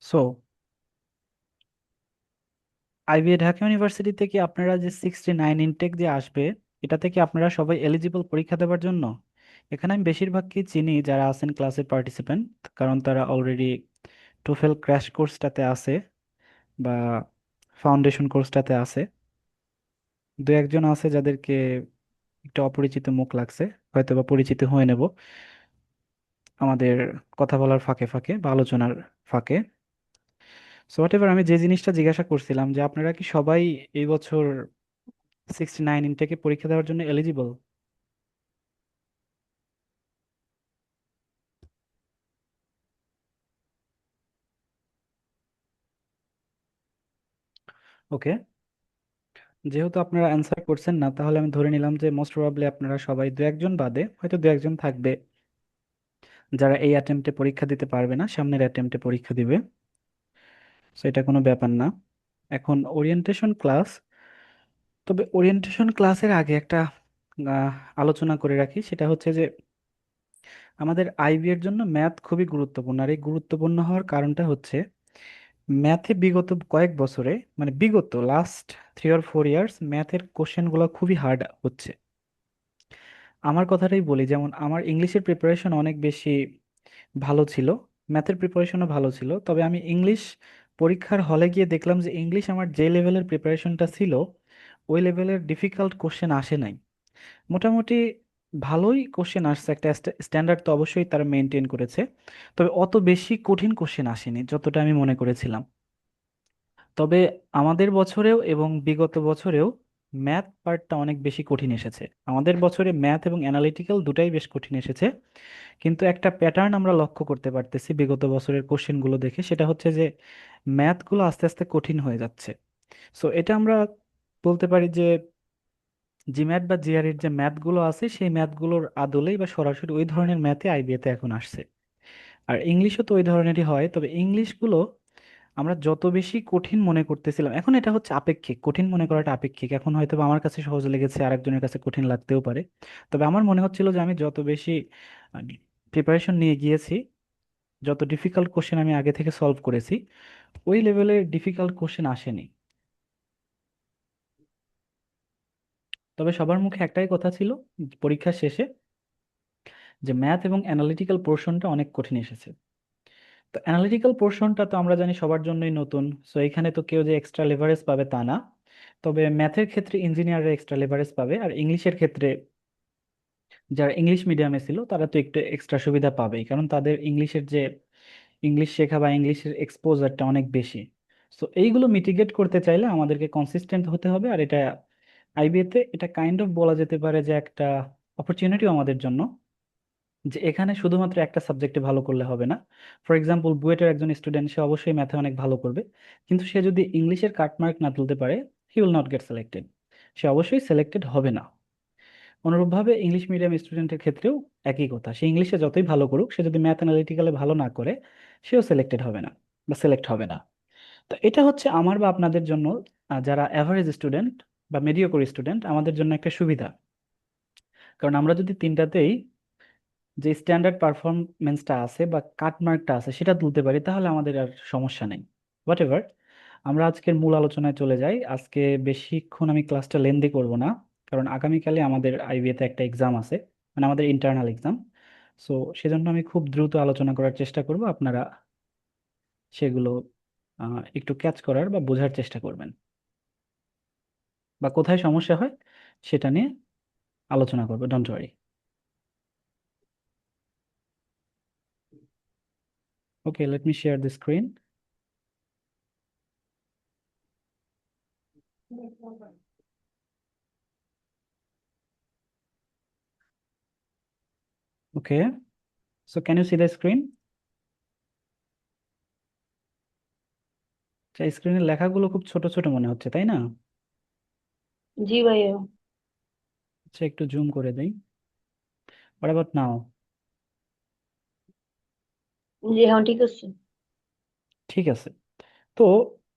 So IBA Dhaka university থেকে আপনারা যে 69 ইনটেক যে আসবে, এটা থেকে আপনারা সবাই এলিজিবল পরীক্ষা দেওয়ার জন্য। এখানে আমি বেশিরভাগকে চিনি যারা আছেন ক্লাসের পার্টিসিপেন্ট, কারণ তারা অলরেডি টোফেল ক্র্যাশ কোর্সটাতে আছে বা ফাউন্ডেশন কোর্সটাতে আছে। দু একজন আছে যাদেরকে একটু অপরিচিত মুখ লাগছে, হয়তো বা পরিচিত হয়ে নেব আমাদের কথা বলার ফাঁকে ফাঁকে বা আলোচনার ফাঁকে। সো হোয়াট এভার, আমি যে জিনিসটা জিজ্ঞাসা করছিলাম যে আপনারা কি সবাই এই বছর 69 ইনটেকে পরীক্ষা দেওয়ার জন্য এলিজিবল? ওকে, যেহেতু আপনারা অ্যান্সার করছেন না, তাহলে আমি ধরে নিলাম যে মোস্ট প্রবাবলি আপনারা সবাই দু একজন বাদে হয়তো দু একজন থাকবে যারা এই অ্যাটেম্পটে পরীক্ষা দিতে পারবে না, সামনের অ্যাটেম্পটে পরীক্ষা দিবে। সো এটা কোনো ব্যাপার না। এখন ওরিয়েন্টেশন ক্লাস, তবে ওরিয়েন্টেশন ক্লাসের আগে একটা আহ, আলোচনা করে রাখি, সেটা হচ্ছে যে আমাদের আইবি এর জন্য ম্যাথ খুবই গুরুত্বপূর্ণ। আর এই গুরুত্বপূর্ণ হওয়ার কারণটা হচ্ছে ম্যাথে বিগত কয়েক বছরে, মানে বিগত লাস্ট 3 or 4 ইয়ার্স ম্যাথের কোশ্চেনগুলো খুবই হার্ড হচ্ছে। আমার কথাটাই বলি, যেমন আমার ইংলিশের প্রিপারেশন অনেক বেশি ভালো ছিল, ম্যাথের প্রিপারেশনও ভালো ছিল, তবে আমি ইংলিশ পরীক্ষার হলে গিয়ে দেখলাম যে ইংলিশ আমার যে লেভেলের প্রিপারেশনটা ছিল ওই লেভেলের ডিফিকাল্ট কোশ্চেন আসে নাই। মোটামুটি ভালোই কোশ্চেন আসছে, একটা স্ট্যান্ডার্ড তো অবশ্যই তারা মেনটেন করেছে, তবে অত বেশি কঠিন কোশ্চেন আসেনি যতটা আমি মনে করেছিলাম। তবে আমাদের বছরেও এবং বিগত বছরেও ম্যাথ পার্টটা অনেক বেশি কঠিন এসেছে। আমাদের বছরে ম্যাথ এবং অ্যানালিটিক্যাল দুটাই বেশ কঠিন এসেছে। কিন্তু একটা প্যাটার্ন আমরা লক্ষ্য করতে পারতেছি বিগত বছরের কোশ্চেনগুলো দেখে, সেটা হচ্ছে যে ম্যাথগুলো আস্তে আস্তে কঠিন হয়ে যাচ্ছে। সো এটা আমরা বলতে পারি যে জিম্যাট বা জিআরইর যে ম্যাথগুলো আছে সেই ম্যাথগুলোর আদলেই বা সরাসরি ওই ধরনের ম্যাথে আইবিএতে এখন আসছে। আর ইংলিশও তো ওই ধরনেরই হয়, তবে ইংলিশগুলো আমরা যত বেশি কঠিন মনে করতেছিলাম, এখন এটা হচ্ছে আপেক্ষিক, কঠিন মনে করাটা আপেক্ষিক। এখন হয়তো বা আমার কাছে সহজ লেগেছে, আরেকজনের কাছে কঠিন লাগতেও পারে। তবে আমার মনে হচ্ছিল যে আমি যত বেশি প্রিপারেশন নিয়ে গিয়েছি, যত ডিফিকাল্ট কোশ্চেন আমি আগে থেকে সলভ করেছি, ওই লেভেলের ডিফিকাল্ট কোশ্চেন আসেনি। তবে সবার মুখে একটাই কথা ছিল পরীক্ষার শেষে, যে ম্যাথ এবং অ্যানালিটিক্যাল পোর্শনটা অনেক কঠিন এসেছে। তো অ্যানালিটিক্যাল পোর্শনটা তো আমরা জানি সবার জন্যই নতুন, সো এখানে তো কেউ যে এক্সট্রা লেভারেজ পাবে তা না। তবে ম্যাথের ক্ষেত্রে ইঞ্জিনিয়াররা এক্সট্রা লেভারেজ পাবে, আর ইংলিশের ক্ষেত্রে যারা ইংলিশ মিডিয়ামে ছিল তারা তো একটু এক্সট্রা সুবিধা পাবেই, কারণ তাদের ইংলিশের যে ইংলিশ শেখা বা ইংলিশের এক্সপোজারটা অনেক বেশি। সো এইগুলো মিটিগেট করতে চাইলে আমাদেরকে কনসিস্টেন্ট হতে হবে। আর এটা আইবিএতে এটা কাইন্ড অফ বলা যেতে পারে যে একটা অপরচুনিটিও আমাদের জন্য, যে এখানে শুধুমাত্র একটা সাবজেক্টে ভালো করলে হবে না। ফর এক্সাম্পল বুয়েটের একজন স্টুডেন্ট, সে অবশ্যই ম্যাথে অনেক ভালো করবে, কিন্তু সে যদি ইংলিশের কাটমার্ক না তুলতে পারে, he will not get selected, সে অবশ্যই সিলেক্টেড হবে না। অনুরূপভাবে ইংলিশ মিডিয়াম স্টুডেন্টের ক্ষেত্রেও একই কথা, সে ইংলিশে যতই ভালো করুক, সে যদি ম্যাথ অ্যানালিটিক্যালে ভালো না করে, সেও সিলেক্টেড হবে না বা সিলেক্ট হবে না। তো এটা হচ্ছে আমার বা আপনাদের জন্য, যারা অ্যাভারেজ স্টুডেন্ট বা মিডিওকর স্টুডেন্ট, আমাদের জন্য একটা সুবিধা। কারণ আমরা যদি তিনটাতেই যে স্ট্যান্ডার্ড পারফরমেন্সটা আছে বা কাটমার্কটা আছে সেটা তুলতে পারি, তাহলে আমাদের আর সমস্যা নেই। হোয়াট এভার, আমরা আজকের মূল আলোচনায় চলে যাই। আজকে বেশিক্ষণ আমি ক্লাসটা লেন্দি করব না, কারণ আগামীকালে আমাদের আইবিএতে একটা এক্সাম আছে, মানে আমাদের ইন্টারনাল এক্সাম। সো সেজন্য আমি খুব দ্রুত আলোচনা করার চেষ্টা করব, আপনারা সেগুলো একটু ক্যাচ করার বা বোঝার চেষ্টা করবেন, বা কোথায় সমস্যা হয় সেটা নিয়ে আলোচনা করবো। Don't worry. Okay, let me share the screen. Okay, so can you see the screen? স্ক্রিনের লেখাগুলো খুব ছোট ছোট মনে হচ্ছে, তাই না? जी भैया। আচ্ছা, একটু জুম করে দেই। হোয়াট অ্যাবাউট নাও? जी हाँ ठीक है सर। ঠিক আছে। তো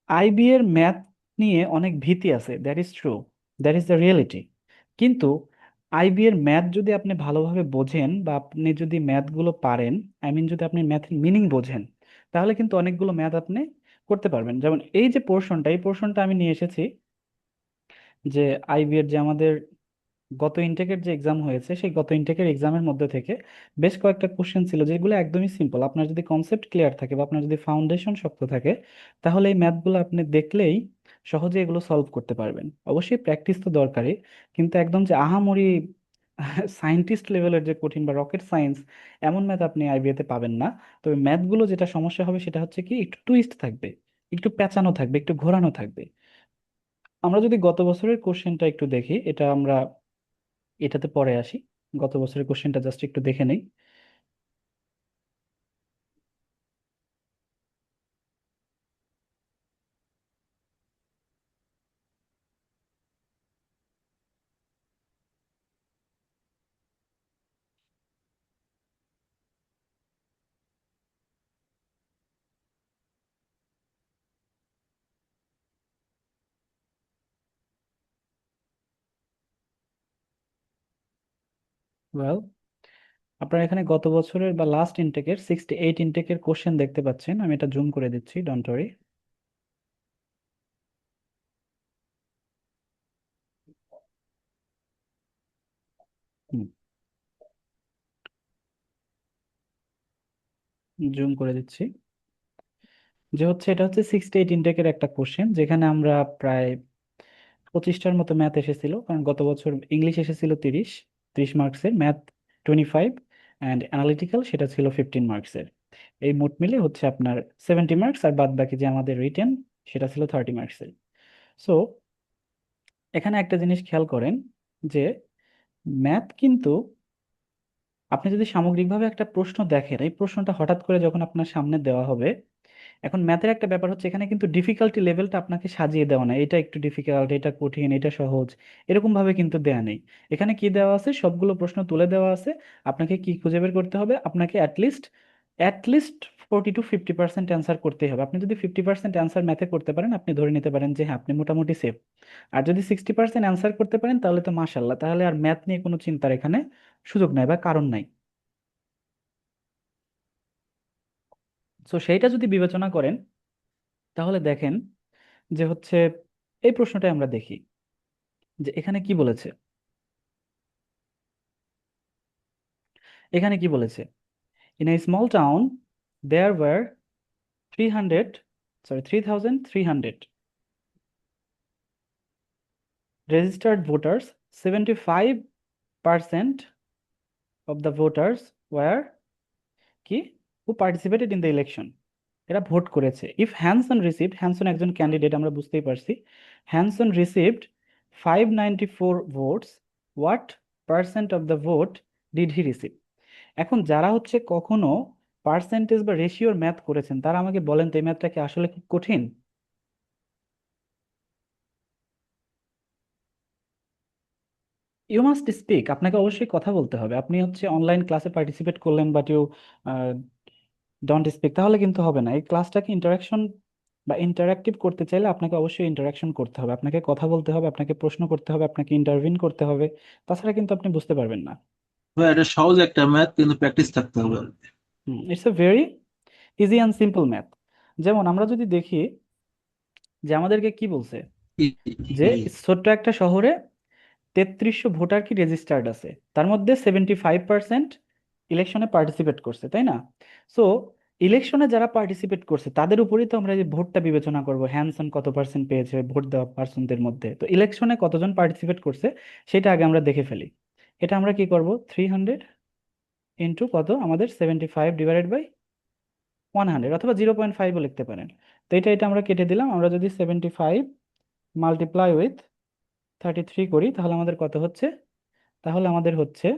আইবি এর ম্যাথ নিয়ে অনেক ভীতি আছে, that is true, that is the reality. কিন্তু আইবি এর ম্যাথ যদি আপনি ভালোভাবে বোঝেন বা আপনি যদি ম্যাথগুলো পারেন, আই মিন যদি আপনি ম্যাথের মিনিং বোঝেন, তাহলে কিন্তু অনেকগুলো ম্যাথ আপনি করতে পারবেন। যেমন এই যে পোর্শনটা, এই পোর্শনটা আমি নিয়ে এসেছি যে আইবি এর যে আমাদের গত ইনটেকের যে এক্সাম হয়েছে, সেই গত ইনটেকের এক্সামের মধ্যে থেকে বেশ কয়েকটা কোশ্চেন ছিল যেগুলো একদমই সিম্পল। আপনার যদি কনসেপ্ট ক্লিয়ার থাকে বা আপনার যদি ফাউন্ডেশন শক্ত থাকে, তাহলে এই ম্যাথগুলো আপনি দেখলেই সহজে এগুলো সলভ করতে পারবেন। অবশ্যই প্র্যাকটিস তো দরকারই, কিন্তু একদম যে আহামরি সায়েন্টিস্ট লেভেলের যে কঠিন বা রকেট সায়েন্স, এমন ম্যাথ আপনি আইবিএতে পাবেন না। তবে ম্যাথগুলো যেটা সমস্যা হবে সেটা হচ্ছে কি, একটু টুইস্ট থাকবে, একটু পেঁচানো থাকবে, একটু ঘোরানো থাকবে। আমরা যদি গত বছরের কোশ্চেনটা একটু দেখি, এটা আমরা এটাতে পরে আসি। গত বছরের কোশ্চেনটা জাস্ট একটু দেখে নেই। ওয়েল, আপনারা এখানে গত বছরের বা লাস্ট ইনটেকের 68 ইনটেকের কোশ্চেন দেখতে পাচ্ছেন। আমি এটা জুম করে দিচ্ছি, ডোন্ট ওয়ারি। জুম করে দিচ্ছি। যে হচ্ছে, এটা হচ্ছে 68 ইনটেকের একটা কোশ্চেন, যেখানে আমরা প্রায় 25টার মতো ম্যাথ এসেছিল। কারণ গত বছর ইংলিশ এসেছিল 30 মার্কসের, ম্যাথ 25, অ্যান্ড অ্যানালিটিক্যাল সেটা ছিল 15 মার্কসের। এই মোট মিলে হচ্ছে আপনার 70 মার্কস, আর বাদ বাকি যে আমাদের রিটেন সেটা ছিল 30 মার্কসের। সো এখানে একটা জিনিস খেয়াল করেন যে ম্যাথ কিন্তু, আপনি যদি সামগ্রিকভাবে একটা প্রশ্ন দেখেন, এই প্রশ্নটা হঠাৎ করে যখন আপনার সামনে দেওয়া হবে, এখন ম্যাথের একটা ব্যাপার হচ্ছে, এখানে কিন্তু ডিফিকাল্টি লেভেলটা আপনাকে সাজিয়ে দেওয়া না, এটা একটু ডিফিকাল্ট, এটা কঠিন, এটা সহজ, এরকম ভাবে কিন্তু দেয়া নেই। এখানে কি দেওয়া আছে, সবগুলো প্রশ্ন তুলে দেওয়া আছে। আপনাকে কি খুঁজে বের করতে হবে, আপনাকে অ্যাটলিস্ট 40 to 50% অ্যান্সার করতে হবে। আপনি যদি 50% অ্যান্সার ম্যাথে করতে পারেন, আপনি ধরে নিতে পারেন যে হ্যাঁ, আপনি মোটামুটি সেফ। আর যদি 60% অ্যান্সার করতে পারেন, তাহলে তো মাশাল্লাহ, তাহলে আর ম্যাথ নিয়ে কোনো চিন্তার এখানে সুযোগ নাই বা কারণ নাই। তো সেইটা যদি বিবেচনা করেন, তাহলে দেখেন যে হচ্ছে, এই প্রশ্নটাই আমরা দেখি যে এখানে কি বলেছে। এখানে কি বলেছে, in a small town there were 3,300 registered voters. 75% of the voters were কি, who participated in the election, এরা ভোট করেছে। ইফ হ্যানসন রিসিভড, হ্যানসন একজন ক্যান্ডিডেট, আমরা বুঝতেই পারছি। Hanson received 594 votes, what percent of the vote did he receive. এখন যারা হচ্ছে কখনো পার্সেন্টেজ বা রেশিওর ম্যাথ করেছেন, তারা আমাকে বলেন তো এই ম্যাথটা কি আসলে খুব কঠিন? ইউ মাস্ট স্পিক, আপনাকে অবশ্যই কথা বলতে হবে। আপনি হচ্ছে অনলাইন ক্লাসে পার্টিসিপেট করলেন, বাট ইউ ডোন্ট স্পিক, তাহলে কিন্তু হবে না। এই ক্লাসটাকে ইন্টারাকশন বা ইন্টারাক্টিভ করতে চাইলে আপনাকে অবশ্যই ইন্টারাকশন করতে হবে, আপনাকে কথা বলতে হবে, আপনাকে প্রশ্ন করতে হবে, আপনাকে ইন্টারভিন করতে হবে। তাছাড়া কিন্তু আপনি বুঝতে পারবেন না। ভাই এটা সহজ একটা ম্যাথ, কিন্তু প্র্যাকটিস থাকতে হবে। It's a very easy and simple math. যেমন আমরা যদি দেখি যে আমাদেরকে কি বলছে, যে ছোট্ট একটা শহরে 3300 ভোটার কি রেজিস্টার্ড আছে, তার মধ্যে 75% ইলেকশনে পার্টিসিপেট করছে, তাই না? সো ইলেকশনে যারা পার্টিসিপেট করছে তাদের উপরেই তো আমরা এই যে ভোটটা বিবেচনা করব, হ্যানসন কত পার্সেন্ট পেয়েছে ভোট দেওয়া পার্সনদের মধ্যে। তো ইলেকশনে কতজন পার্টিসিপেট করছে সেটা আগে আমরা দেখে ফেলি। এটা আমরা কি করব, 300 ইন্টু কত, আমাদের 75 ডিভাইডেড বাই 100, অথবা 0.5ও লিখতে পারেন। তো এটা আমরা কেটে দিলাম। আমরা যদি 75 মাল্টিপ্লাই উইথ 33 করি, তাহলে আমাদের কত হচ্ছে, তাহলে আমাদের হচ্ছে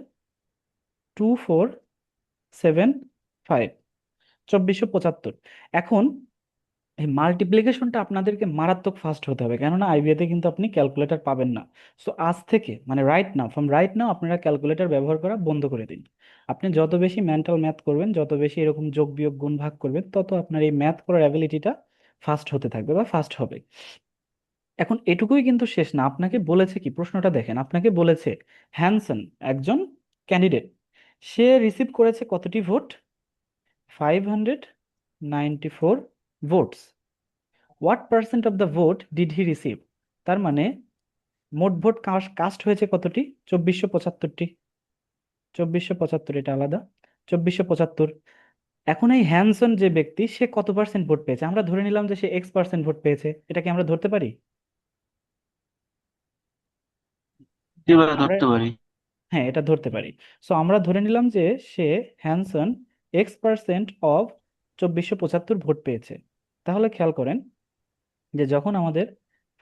2475, 2475। এখন এই মাল্টিপ্লিকেশনটা আপনাদেরকে মারাত্মক ফাস্ট হতে হবে, কেননা আইবিএতে কিন্তু আপনি ক্যালকুলেটর পাবেন না। সো আজ থেকে, মানে রাইট নাও আপনারা ক্যালকুলেটর ব্যবহার করা বন্ধ করে দিন। আপনি যত বেশি মেন্টাল ম্যাথ করবেন, যত বেশি এরকম যোগ বিয়োগ গুণ ভাগ করবেন, তত আপনার এই ম্যাথ করার অ্যাবিলিটিটা ফাস্ট হতে থাকবে বা ফাস্ট হবে। এখন এটুকুই কিন্তু শেষ না, আপনাকে বলেছে কি, প্রশ্নটা দেখেন, আপনাকে বলেছে হ্যানসন একজন ক্যান্ডিডেট, সে রিসিভ করেছে কতটি vote, 594 94 votes. What percent of the vote did he receive? তার মানে মোট ভোট কাস্ট হয়েছে কতটি? 2475টি। 2475, এটা আলাদা। 2475। এখন এই হ্যানসন যে ব্যক্তি, সে কত পার্সেন্ট ভোট পেয়েছে? আমরা ধরে নিলাম যে সে X% ভোট পেয়েছে, এটা কি আমরা ধরতে পারি? জি ভাইয়া, আমরা, ধরতে পারি। হ্যাঁ, এটা ধরতে পারি। সো আমরা ধরে নিলাম যে সে, হ্যানসন, X% অফ 2475 ভোট পেয়েছে। তাহলে খেয়াল করেন যে যখন আমাদের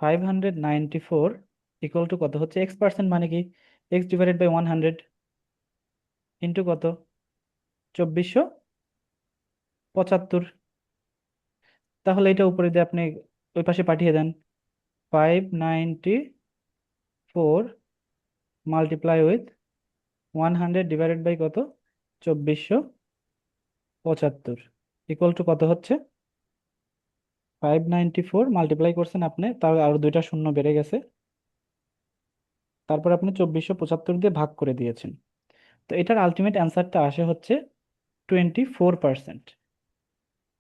594 ইকুয়াল টু কত হচ্ছে, X% মানে কি, X/100 ইন্টু কত, 2475। তাহলে এটা উপরে দিয়ে আপনি ওই পাশে পাঠিয়ে দেন। 594 মাল্টিপ্লাই উইথ 100 ডিভাইডেড বাই কত, 2475 ইকুয়াল টু কত হচ্ছে? 594 মাল্টিপ্লাই করছেন আপনি, তার আরো দুইটা শূন্য বেড়ে গেছে, তারপর আপনি 2475 দিয়ে ভাগ করে দিয়েছেন। তো এটার আলটিমেট অ্যান্সারটা আসে হচ্ছে 24%।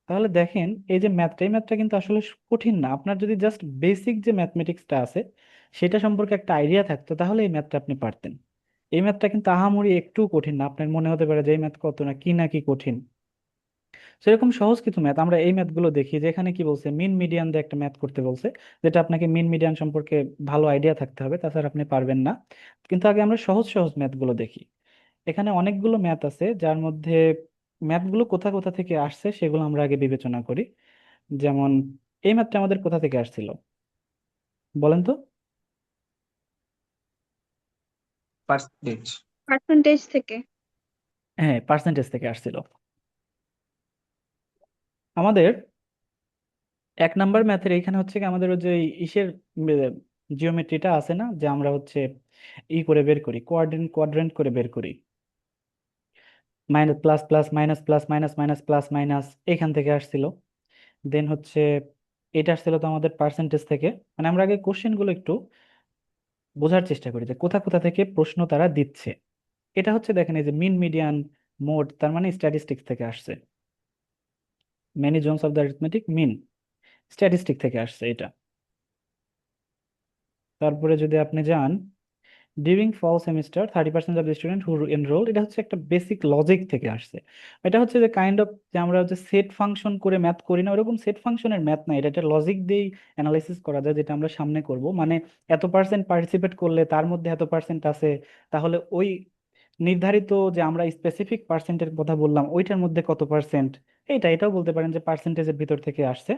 তাহলে দেখেন এই যে ম্যাথটা, এই ম্যাথটা কিন্তু আসলে কঠিন না। আপনার যদি জাস্ট বেসিক যে ম্যাথমেটিক্সটা আছে সেটা সম্পর্কে একটা আইডিয়া থাকতো, তাহলে এই ম্যাথটা আপনি পারতেন। এই ম্যাথটা কিন্তু আহামরি একটু কঠিন না। আপনার মনে হতে পারে যে এই ম্যাথ কত না কি কঠিন। সেরকম সহজ কিছু ম্যাথ আমরা এই ম্যাথগুলো দেখি, যেখানে কি বলছে, মিন মিডিয়ান দিয়ে একটা ম্যাথ করতে বলছে, যেটা আপনাকে মিন মিডিয়ান সম্পর্কে ভালো আইডিয়া থাকতে হবে, তাছাড়া আপনি পারবেন না। কিন্তু আগে আমরা সহজ সহজ ম্যাথগুলো দেখি। এখানে অনেকগুলো ম্যাথ আছে, যার মধ্যে ম্যাথগুলো কোথা কোথা থেকে আসছে সেগুলো আমরা আগে বিবেচনা করি। যেমন এই ম্যাথটা আমাদের কোথা থেকে আসছিল বলেন তো? পার্সেন্টেজ। পার্সেন্টেজ থেকে। হ্যাঁ, পার্সেন্টেজ থেকে আসছিল। আমাদের 1 নাম্বার ম্যাথের এইখানে হচ্ছে কি, আমাদের ওই যে ইসের জিওমেট্রিটা আছে না, যে আমরা হচ্ছে করে বের করি, কোয়াড্রেন্ট কোয়াড্রেন্ট করে বের করি, minus plus plus minus plus minus minus plus minus, এখান থেকে আসছিল। দেন হচ্ছে এটা আসছিল তো আমাদের পার্সেন্টেজ থেকে। মানে আমরা আগে কোশ্চেন গুলো একটু বোঝার চেষ্টা করি যে কোথা কোথা থেকে প্রশ্ন তারা দিচ্ছে। এটা হচ্ছে দেখেন এই যে মিন মিডিয়ান মোড, তার মানে স্ট্যাটিস্টিক্স থেকে আসছে। Many zones of the arithmetic mean, statistic থেকে আসছে এটা। তারপরে যদি আপনি যান, during fall semester 30% of the student who enrol, এটা হচ্ছে একটা বেসিক লজিক থেকে আসছে। এটা হচ্ছে যে কাইন্ড অফ, যে আমরা হচ্ছে সেট ফাংশন করে ম্যাথ করি না, ওরকম সেট ফাংশনের ম্যাথ না, এটা একটা লজিক দিয়েই অ্যানালাইসিস করা যায়, যেটা আমরা সামনে করব। মানে এত পার্সেন্ট পার্টিসিপেট করলে তার মধ্যে এত পার্সেন্ট আছে, তাহলে ওই নির্ধারিত যে আমরা স্পেসিফিক পার্সেন্টের কথা বললাম ওইটার মধ্যে কত পার্সেন্ট, এটাও বলতে পারেন যে পার্সেন্টেজের ভিতর থেকে আসছে।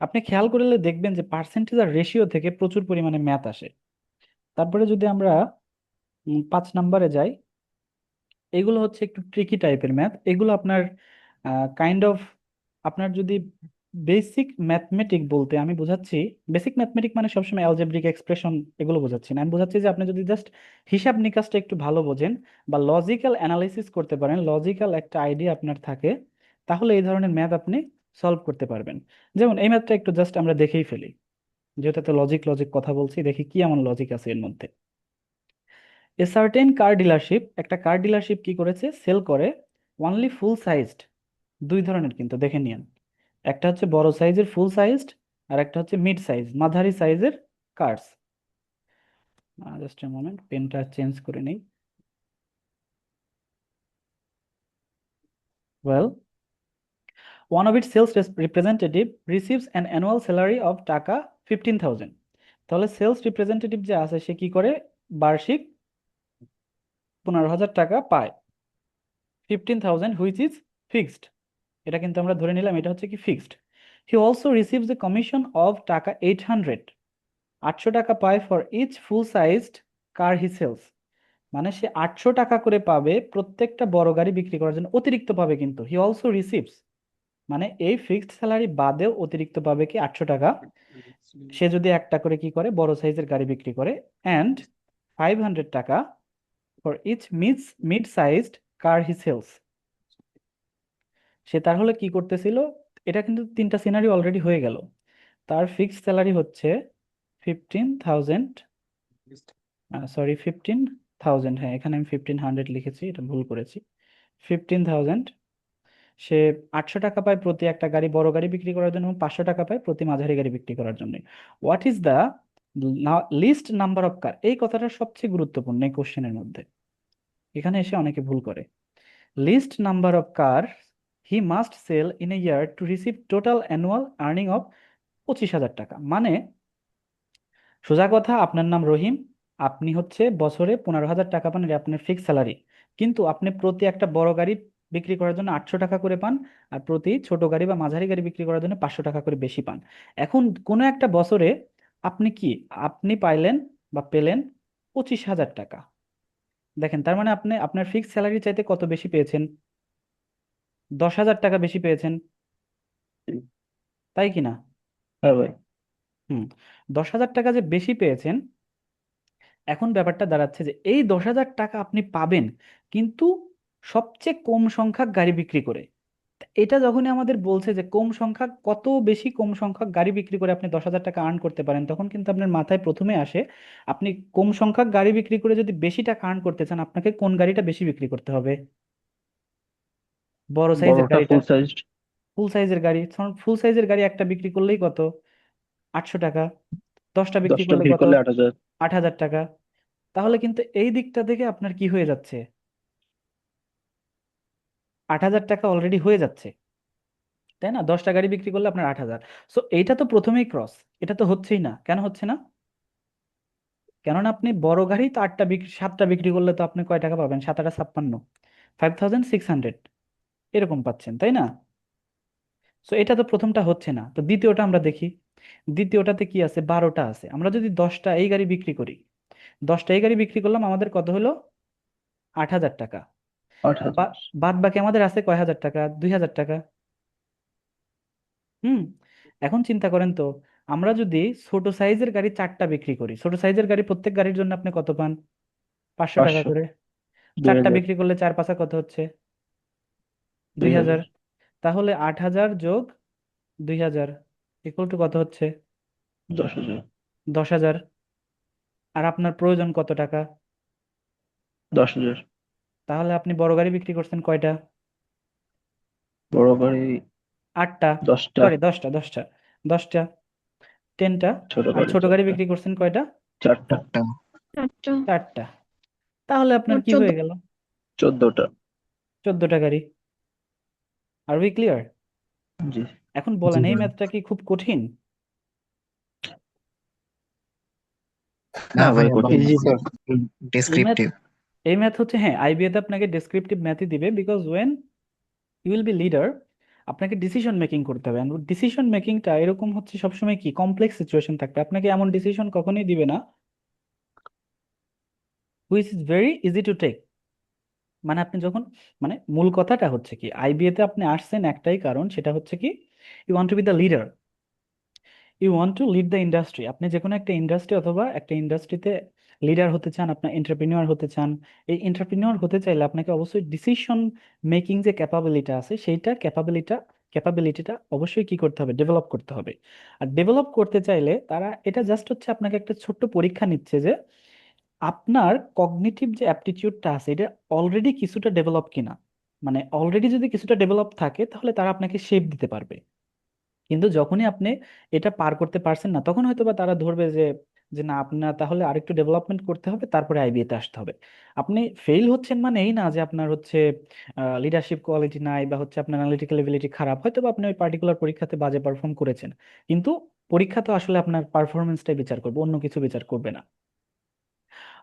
আপনি খেয়াল করলে দেখবেন যে পার্সেন্টেজ আর রেশিও থেকে প্রচুর পরিমাণে ম্যাথ আসে। তারপরে যদি আমরা 5 নাম্বারে যাই, এগুলো হচ্ছে একটু ট্রিকি টাইপের ম্যাথ। এগুলো আপনার কাইন্ড অফ, আপনার যদি বেসিক ম্যাথমেটিক বলতে আমি বোঝাচ্ছি, বেসিক ম্যাথমেটিক মানে সবসময় অ্যালজেব্রিক এক্সপ্রেশন এগুলো বোঝাচ্ছি না, আমি বোঝাচ্ছি যে আপনি যদি জাস্ট হিসাব নিকাশটা একটু ভালো বোঝেন বা লজিক্যাল অ্যানালাইসিস করতে পারেন, লজিক্যাল একটা আইডিয়া আপনার থাকে, তাহলে এই ধরনের ম্যাথ আপনি সলভ করতে পারবেন। যেমন এই ম্যাথটা একটু জাস্ট আমরা দেখেই ফেলি, যেহেতু এত লজিক লজিক কথা বলছি, দেখি কি এমন লজিক আছে এর মধ্যে। এ সার্টেন কার ডিলারশিপ, একটা কার ডিলারশিপ কি করেছে, সেল করে অনলি ফুল সাইজড, দুই ধরনের কিন্তু দেখে নিন, একটা হচ্ছে বড় সাইজের ফুল সাইজড, আর একটা হচ্ছে মিড সাইজ মাঝারি সাইজের কার্স। জাস্ট এ মোমেন্ট, পেনটা চেঞ্জ করে নেই। Well, one of it sales representative receives an annual salary of taka 15,000। তাহলে সেলস রিপ্রেজেন্টেটিভ যে আছে সে কি করে, বার্ষিক 15,000 টাকা পায়। 15,000 হুইচ ইজ ফিক্সড, এটা কিন্তু আমরা ধরে নিলাম এটা হচ্ছে কি fixed. He also receives a commission of taka 800, 800 টাকা পায় for each full sized car he sells. মানে সে 800 টাকা করে পাবে প্রত্যেকটা বড় গাড়ি বিক্রি করার জন্য, অতিরিক্ত পাবে। কিন্তু হি অলসো রিসিভস, মানে এই ফিক্সড স্যালারি বাদেও অতিরিক্ত পাবে কি 800 টাকা, সে যদি একটা করে কি করে বড় সাইজের গাড়ি বিক্রি করে। অ্যান্ড 500 টাকা for each mid sized car he sells. সে তাহলে কি করতেছিল, এটা কিন্তু তিনটা সিনারি অলরেডি হয়ে গেল। তার ফিক্সড স্যালারি হচ্ছে 15,000, সরি 15,000, হ্যাঁ এখানে আমি 1,500 লিখেছি, এটা ভুল করেছি। 15,000 সে 800 টাকা পায় প্রতি একটা গাড়ি, বড় গাড়ি বিক্রি করার জন্য, এবং 500 টাকা পায় প্রতি মাঝারি গাড়ি বিক্রি করার জন্য। What is the list number of car? এই কথাটা সবচেয়ে গুরুত্বপূর্ণ এই কোশ্চেনের মধ্যে। এখানে এসে অনেকে ভুল করে। List number of car he must sell in a year to receive total annual earning of 25,000 taka. মানে সোজা কথা, আপনার নাম রহিম, আপনি হচ্ছে বছরে 15,000 টাকা পান, এটা আপনার ফিক্স স্যালারি। কিন্তু আপনি প্রতি একটা বড় গাড়ি বিক্রি করার জন্য 800 টাকা করে পান, আর প্রতি ছোট গাড়ি বা মাঝারি গাড়ি বিক্রি করার জন্য 500 টাকা করে বেশি পান। এখন কোনো একটা বছরে আপনি কি, আপনি পাইলেন বা পেলেন 25,000 টাকা। দেখেন, তার মানে আপনি আপনার ফিক্স স্যালারি চাইতে কত বেশি পেয়েছেন? 10,000 টাকা বেশি পেয়েছেন, তাই কিনা? হ্যাঁ ভাই। হুম। 10,000 টাকা যে বেশি পেয়েছেন, এখন ব্যাপারটা দাঁড়াচ্ছে যে এই 10,000 টাকা আপনি পাবেন, কিন্তু সবচেয়ে কম সংখ্যক গাড়ি বিক্রি করে। তা এটা যখনই আমাদের বলছে যে কম সংখ্যক, কত বেশি কম সংখ্যক গাড়ি বিক্রি করে আপনি 10,000 টাকা আর্ন করতে পারেন, তখন কিন্তু আপনার মাথায় প্রথমে আসে, আপনি কম সংখ্যক গাড়ি বিক্রি করে যদি বেশি টাকা আর্ন করতে চান, আপনাকে কোন গাড়িটা বেশি বিক্রি করতে হবে? বড় সাইজের বড়টা গাড়িটা। ফুল সাইজ। ফুল সাইজের গাড়ি, ফুল সাইজের গাড়ি একটা বিক্রি করলেই কত? 800 টাকা। 10টা বিক্রি 10টা করলে ভিড় কত? করলে 8,000। 8,000 টাকা। তাহলে কিন্তু এই দিকটা থেকে আপনার কি হয়ে যাচ্ছে? 8,000 টাকা অলরেডি হয়ে যাচ্ছে, তাই না? 10টা গাড়ি বিক্রি করলে আপনার 8,000। সো এইটা তো প্রথমেই ক্রস। এটা তো হচ্ছেই না। কেন হচ্ছে না? কেননা আপনি বড় গাড়ি তো 7টা বিক্রি করলে তো আপনি কয় টাকা পাবেন? 7 8 56, 5,600 এরকম পাচ্ছেন, তাই না? সো এটা তো প্রথমটা হচ্ছে না। তো দ্বিতীয়টা আমরা দেখি। দ্বিতীয়টাতে কি আছে? 12টা আছে। আমরা যদি 10টা এই গাড়ি বিক্রি করি, 10টা এই গাড়ি বিক্রি করলাম, আমাদের কত হলো? 8,000 টাকা। 8,000। বাদ বাকি আমাদের আছে কয় হাজার টাকা? 2,000 টাকা। হুম। এখন চিন্তা করেন তো, আমরা যদি ছোট সাইজের গাড়ি 4টা বিক্রি করি, ছোট সাইজের গাড়ি প্রত্যেক গাড়ির জন্য আপনি কত পান? 500 টাকা 500। করে। 4টা 2,000। বিক্রি করলে 4 5 কত হচ্ছে? 2,000। 2,000। তাহলে 8,000 যোগ 2,000 ইকুয়াল টু কত হচ্ছে? 10,000। 10,000। আর আপনার প্রয়োজন কত টাকা? 10,000। তাহলে আপনি বড় গাড়ি বিক্রি করছেন কয়টা? বড় গাড়ি 8টা। 10টা। সরি, 10টা, 10টা, 10টা, 10টা। ছোট আর গাড়ি ছোট গাড়ি 4টা। বিক্রি করছেন কয়টা? 4টা। চারটা। চারটা। 4টা। তাহলে আপনার মোট কি 14। হয়ে গেল? 14টা। 14টা গাড়ি। আর উই ক্লিয়ার? জি। এখন জি বলেন, এই ভাই। ম্যাথটা কি খুব কঠিন? না না ভাই, ভাই, আমার কঠিন না। Easy sir. এই ম্যাথ ডেসক্রিপটিভ। এই ম্যাথ হচ্ছে, হ্যাঁ, আইবিএতে আপনাকে ডেসক্রিপটিভ ম্যাথই দিবে, because when you will be leader, আপনাকে ডিসিশন মেকিং করতে হবে। ডিসিশন মেকিংটা এরকম হচ্ছে, সবসময় কি কমপ্লেক্স সিচুয়েশন থাকবে, আপনাকে এমন ডিসিশন কখনোই দিবে না which is very easy to take. মানে আপনি যখন, মানে মূল কথাটা হচ্ছে কি, আইবিএতে আপনি আসছেন একটাই কারণ, সেটা হচ্ছে কি, you want to be the leader, you want to lead the industry. আপনি যে কোনো একটা ইন্ডাস্ট্রি অথবা একটা ইন্ডাস্ট্রিতে লিডার হতে চান, আপনার এন্টারপ্রেনিউর হতে চান। এই এন্টারপ্রেনিউর হতে চাইলে আপনাকে অবশ্যই ডিসিশন মেকিং যে ক্যাপাবিলিটি আছে, সেইটা ক্যাপাবিলিটিটা অবশ্যই কি করতে হবে? ডেভেলপ করতে হবে। আর ডেভেলপ করতে চাইলে তারা এটা জাস্ট হচ্ছে আপনাকে একটা ছোট্ট পরীক্ষা নিচ্ছে যে আপনার কগনিটিভ যে অ্যাপটিটিউডটা আছে, এটা অলরেডি কিছুটা ডেভেলপ কিনা। মানে অলরেডি যদি কিছুটা ডেভেলপ থাকে, তাহলে তারা আপনাকে শেপ দিতে পারবে। কিন্তু যখনই আপনি এটা পার করতে পারছেন না, তখন হয়তো বা তারা ধরবে যে, না, আপনার তাহলে আরেকটু ডেভেলপমেন্ট করতে হবে, তারপরে আইবিএতে আসতে হবে। আপনি ফেল হচ্ছেন মানে এই না যে আপনার হচ্ছে লিডারশিপ কোয়ালিটি নাই, বা হচ্ছে আপনার অ্যানালিটিক্যাল এবিলিটি খারাপ, হয়তো বা আপনি ওই পার্টিকুলার পরীক্ষাতে বাজে পারফর্ম করেছেন। কিন্তু পরীক্ষা তো আসলে আপনার পারফরমেন্সটাই বিচার করবে, অন্য কিছু বিচার করবে না।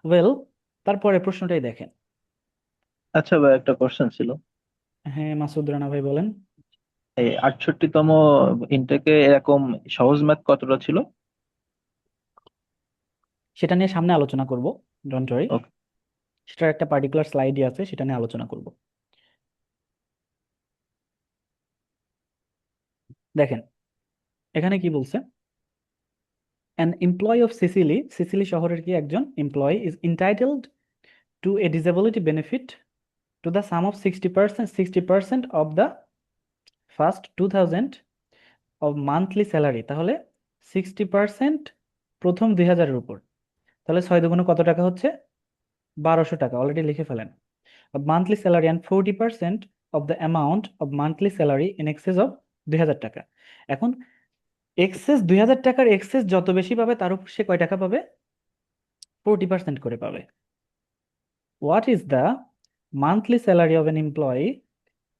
ওয়েল, তারপরে প্রশ্নটাই দেখেন। আচ্ছা ভাই, একটা কোশ্চেন ছিল। হ্যাঁ, মাসুদ রানা ভাই বলেন। এই 68তম ইনটেকে এরকম সহজ ম্যাথ কতটা ছিল? সেটা নিয়ে সামনে আলোচনা করব, ডোন্ট ওয়ারি। ওকে। সেটার একটা পার্টিকুলার স্লাইডই আছে, সেটা নিয়ে আলোচনা করব। দেখেন, এখানে কি বলছে? An employee of Sicily, Sicily শহরের কি একজন employee, is entitled to a disability benefit to the sum of 60% of the first 2,000 of monthly salary। তাহলে 60% প্রথম 2,000-এর উপর। তাহলে 6 দুগুণে কত টাকা হচ্ছে? 1,200 টাকা। অলরেডি লিখে ফেলেন। Monthly salary, and 40% of the amount of monthly salary in access of 2000 টাকা। এখন এক্সেস 2000 টাকার এক্সেস যত বেশি পাবে তার উপর সে কয় টাকা পাবে? 40% করে পাবে। What is the monthly salary of an employee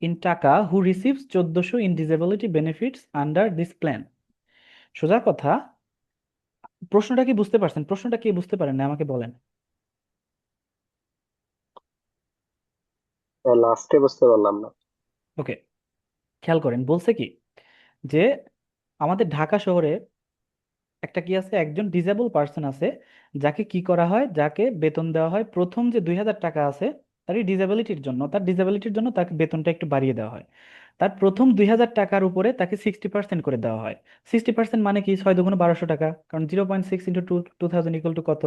in টাকা who receives 1400 in disability benefits under this plan? সোজা কথা, প্রশ্নটা কি বুঝতে পারছেন? প্রশ্নটা কি বুঝতে পারেন না আমাকে বলেন। লাস্টে বুঝতে পারলাম না। ওকে, খেয়াল করেন বলছে কি যে আমাদের ঢাকা শহরে একটা কি আছে, একজন ডিসেবল পার্সন আছে, যাকে কি করা হয়, যাকে বেতন দেওয়া হয় প্রথম যে 2000 টাকা আছে তার ডিসেবিলিটির জন্য তাকে বেতনটা একটু বাড়িয়ে দেওয়া হয়। তার প্রথম 2000 টাকার উপরে তাকে 60% করে দেওয়া হয়। 60% মানে কি, 6 × 2 = 1200 টাকা, কারণ 0.6 ইন্টু 2000 ইকুয়াল টু কত?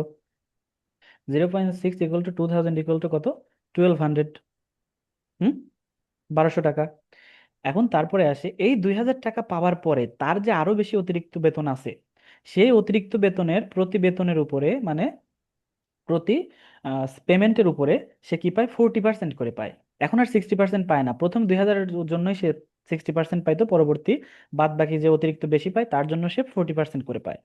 0.6 ইকুয়াল টু 2000 ইকুয়াল টু কত? 1200। হুম, 1200 টাকা। এখন তারপরে আসে এই 2000 টাকা পাওয়ার পরে তার যে আরো বেশি অতিরিক্ত বেতন আছে, সেই অতিরিক্ত বেতনের প্রতি বেতনের উপরে মানে প্রতি পেমেন্টের উপরে সে কি পায়? 40% করে পায়। এখন আর 60% পায় না। প্রথম 2000-এর জন্যই সে 60% পাইতো, পরবর্তী বাদ বাকি যে অতিরিক্ত বেশি পায় তার জন্য সে 40% করে পায়।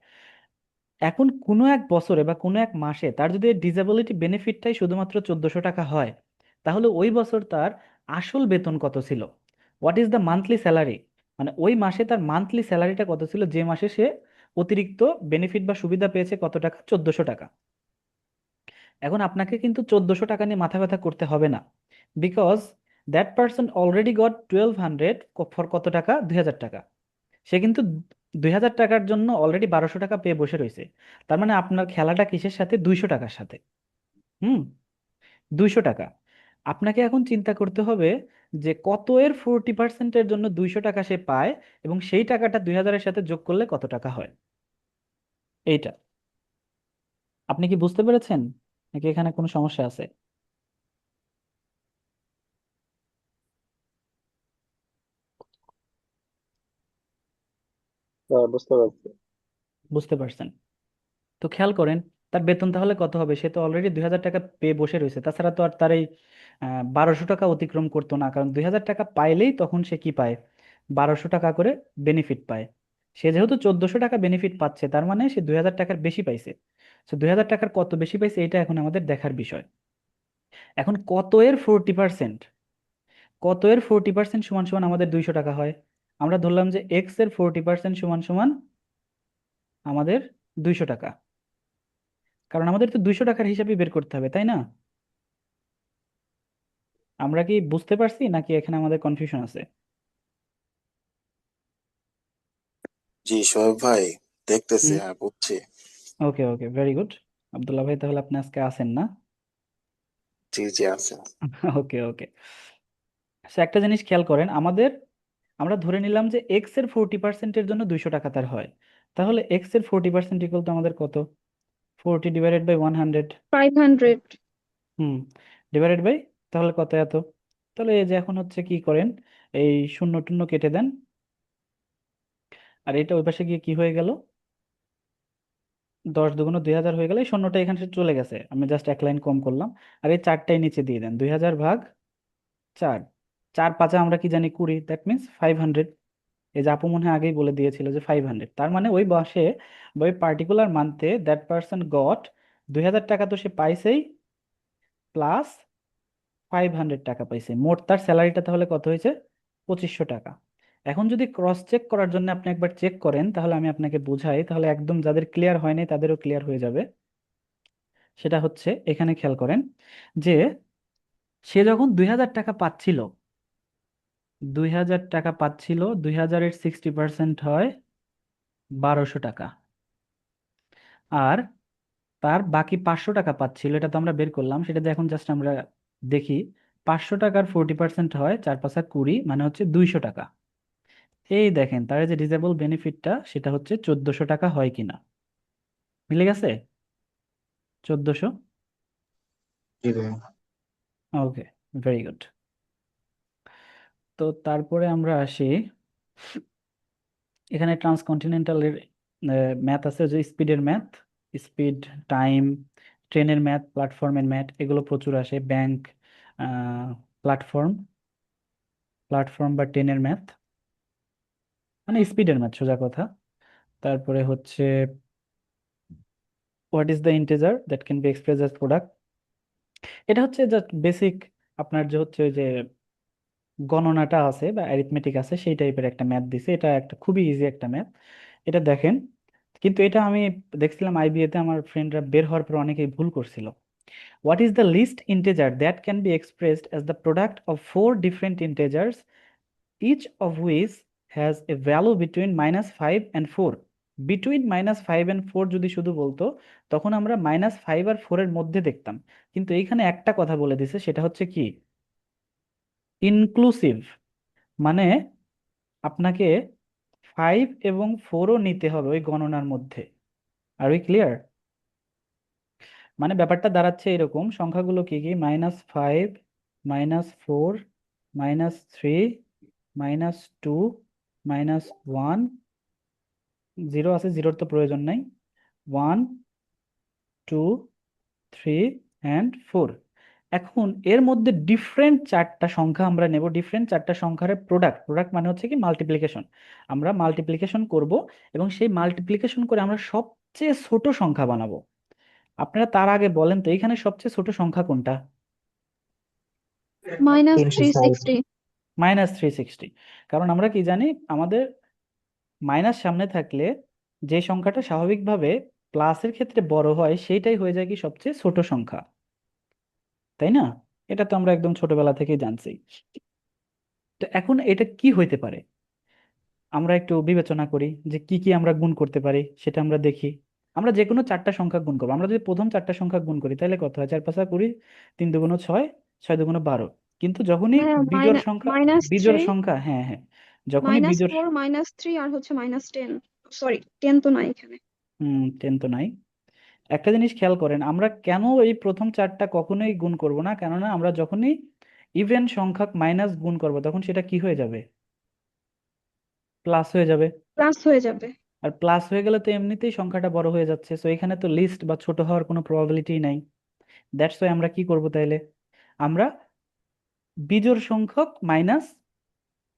এখন কোনো এক বছরে বা কোনো এক মাসে তার যদি ডিসেবিলিটি বেনিফিটটাই শুধুমাত্র 1400 টাকা হয়, তাহলে ওই বছর তার আসল বেতন কত ছিল? What is the monthly salary? মানে ওই মাসে তার মান্থলি স্যালারিটা কত ছিল যে মাসে সে অতিরিক্ত বেনিফিট বা সুবিধা পেয়েছে? কত টাকা? 1400 টাকা। এখন আপনাকে কিন্তু 1400 টাকা নিয়ে মাথা ব্যথা করতে হবে না, because that person already got 1200 for কত টাকা? 2000 টাকা। সে কিন্তু 2000 টাকার জন্য অলরেডি 1200 টাকা পেয়ে বসে রয়েছে। তার মানে আপনার খেলাটা কিসের সাথে? 200 টাকার সাথে। হুম, 200 টাকা। আপনাকে এখন চিন্তা করতে হবে যে কত এর 40%-এর জন্য 200 টাকা সে পায়, এবং সেই টাকাটা 2000-এর সাথে যোগ করলে কত টাকা হয়। এইটা আপনি কি বুঝতে পেরেছেন, নাকি এখানে কোনো সমস্যা আছে? বুঝতে পারছি। বুঝতে পারছেন? তো খেয়াল করেন তার বেতন তাহলে কত হবে? সে তো অলরেডি 2000 টাকা পেয়ে বসে রয়েছে, তাছাড়া তো আর তার এই 1200 টাকা অতিক্রম করতো না, কারণ 2000 টাকা পাইলেই তখন সে কি পায়? 1200 টাকা করে বেনিফিট পায়। সে যেহেতু 1400 টাকা বেনিফিট পাচ্ছে, তার মানে সে 2000 টাকার বেশি পাইছে। তো 2000 টাকার কত বেশি পাইছে এটা এখন আমাদের দেখার বিষয়। এখন কত এর 40% সমান সমান আমাদের 200 টাকা হয়। আমরা ধরলাম যে x-এর 40% সমান সমান আমাদের 200 টাকা, কারণ আমাদের তো 200 টাকার হিসাবই বের করতে হবে, তাই না? আমরা কি বুঝতে পারছি, নাকি এখানে আমাদের কনফিউশন আছে? জি শোয়েব ভাই, দেখতেছি, হুম, হ্যাঁ বুঝছি। ওকে ওকে, ভেরি গুড। আব্দুল্লাহ ভাই তাহলে আপনি আজকে আছেন না? জি জি আছে। ওকে ওকে। একটা জিনিস খেয়াল করেন, আমরা ধরে নিলাম যে x-এর 40%-এর জন্য 200 টাকা তার হয়। তাহলে x-এর 40% ইকুয়াল টু আমাদের কত? 40 / 100। 500। হুম, ডিভাইডেড বাই, তাহলে কত এত? তাহলে এই যে এখন হচ্ছে কি করেন, এই শূন্য টূন্য কেটে দেন, আর এটা ওই পাশে গিয়ে কি হয়ে গেল? 10 × 2 = 2000 হয়ে গেলে শূন্যটা এখানে সে চলে গেছে, আমি জাস্ট এক লাইন কম করলাম। আর এই চারটাই নিচে দিয়ে দেন, 2000/4। 4×5 আমরা কি জানি? 20, দ্যাট মিনস 500। এই যে আপু মনে হয় আগেই বলে দিয়েছিল যে 500, তার মানে ওই মাসে বা ওই পার্টিকুলার মান্থে দ্যাট পার্সন গট 2000 টাকা তো সে পাইছেই, প্লাস 500 টাকা পাইছে। মোট তার স্যালারিটা তাহলে কত হয়েছে? 2500 টাকা। এখন যদি ক্রস চেক করার জন্য আপনি একবার চেক করেন, তাহলে আমি আপনাকে বুঝাই, তাহলে একদম যাদের ক্লিয়ার হয়নি তাদেরও ক্লিয়ার হয়ে যাবে। সেটা হচ্ছে, এখানে খেয়াল করেন যে সে যখন 2000 টাকা পাচ্ছিল, 2000 এর 60% হয় 1200 টাকা। আর তার বাকি 500 টাকা পাচ্ছিল, এটা তো আমরা বের করলাম, সেটা দিয়ে এখন জাস্ট আমরা দেখি। 500 টাকার 40% হয় 4×5 = 20, মানে হচ্ছে 200 টাকা। এই দেখেন তার যে ডিসেবল বেনিফিটটা সেটা হচ্ছে 1400 টাকা হয় কিনা। মিলে গেছে? 1400। জি ভাই। ওকে, ভেরি গুড। তো তারপরে আমরা আসি, এখানে ট্রান্সকন্টিনেন্টালের ম্যাথ আছে, যে স্পিডের ম্যাথ, স্পিড, টাইম, ট্রেনের ম্যাথ, প্ল্যাটফর্মের ম্যাথ, এগুলো প্রচুর আসে। ব্যাংক, প্ল্যাটফর্ম, প্ল্যাটফর্ম বা টেনের ম্যাথ, মানে স্পিডের ম্যাথ সোজা কথা। তারপরে হচ্ছে what is the integer that can be express as product. এটা হচ্ছে জাস্ট বেসিক আপনার যে হচ্ছে ওই যে গণনাটা আছে বা অ্যারিথমেটিক আছে সেই টাইপের একটা ম্যাথ দিছে। এটা একটা খুবই ইজি একটা ম্যাথ, এটা দেখেন। কিন্তু এটা আমি দেখছিলাম আইবিএ তে আমার ফ্রেন্ডরা বের হওয়ার পর অনেকেই ভুল করছিল। What is the least integer that can be expressed as the product of four different integers, each of which has a value between -5 and 4? Between -5 and 4 যদি শুধু বলতো তখন আমরা -5 আর 4 এর মধ্যে দেখতাম, কিন্তু এইখানে একটা কথা বলে দিছে, সেটা হচ্ছে কি ইনক্লুসিভ, মানে আপনাকে 5 এবং 4ও নিতে হবে ওই গণনার মধ্যে। আর উই ক্লিয়ার? মানে ব্যাপারটা দাঁড়াচ্ছে এরকম, সংখ্যাগুলো কি কি, -5, -4, -3, -2, -1, 0 আছে, জিরোর তো প্রয়োজন নাই, 1, 2, 3 অ্যান্ড 4। এখন এর মধ্যে ডিফারেন্ট চারটা সংখ্যা আমরা নেব, ডিফারেন্ট চারটা সংখ্যার প্রোডাক্ট, প্রোডাক্ট মানে হচ্ছে কি মাল্টিপ্লিকেশন। আমরা মাল্টিপ্লিকেশন করব এবং সেই মাল্টিপ্লিকেশন করে আমরা সবচেয়ে ছোট সংখ্যা বানাবো। আপনারা তার আগে বলেন তো এখানে সবচেয়ে ছোট সংখ্যা কোনটা? -360। -360। কারণ আমরা কি জানি, আমাদের মাইনাস সামনে থাকলে যে সংখ্যাটা স্বাভাবিকভাবে প্লাসের ক্ষেত্রে বড় হয় সেইটাই হয়ে যায় কি সবচেয়ে ছোট সংখ্যা, তাই না? এটা তো আমরা একদম ছোটবেলা থেকেই জানছি। তো এখন এটা কি হইতে পারে আমরা একটু বিবেচনা করি যে কি কি আমরা গুণ করতে পারি, সেটা আমরা দেখি। আমরা যে কোনো চারটা সংখ্যা গুণ করবো। আমরা যদি প্রথম চারটা সংখ্যা গুণ করি তাহলে কত হয়, 4 5 20, 3 2 6, 6 2 12। কিন্তু যখনই হ্যাঁ, বিজোড় সংখ্যা, বিজোড় -3, সংখ্যা, হ্যাঁ হ্যাঁ, যখনই বিজোড়, -4, -3 আর হচ্ছে -10। সরি, 10 তো নাই এখানে। 10 তো নাই। একটা জিনিস খেয়াল করেন, আমরা কেন এই প্রথম চারটা কখনোই গুণ করব না, কেননা আমরা যখনই ইভেন সংখ্যক মাইনাস গুণ করব তখন সেটা কি হয়ে যাবে, প্লাস হয়ে যাবে। প্লাস হয়ে যাবে। আর প্লাস হয়ে গেলে তো এমনিতেই সংখ্যাটা বড় হয়ে যাচ্ছে, সো এখানে তো লিস্ট বা ছোট হওয়ার কোনো প্রবাবিলিটি নাই। দ্যাটস ওয়াই আমরা কি করব তাইলে, আমরা বিজোড় সংখ্যক মাইনাস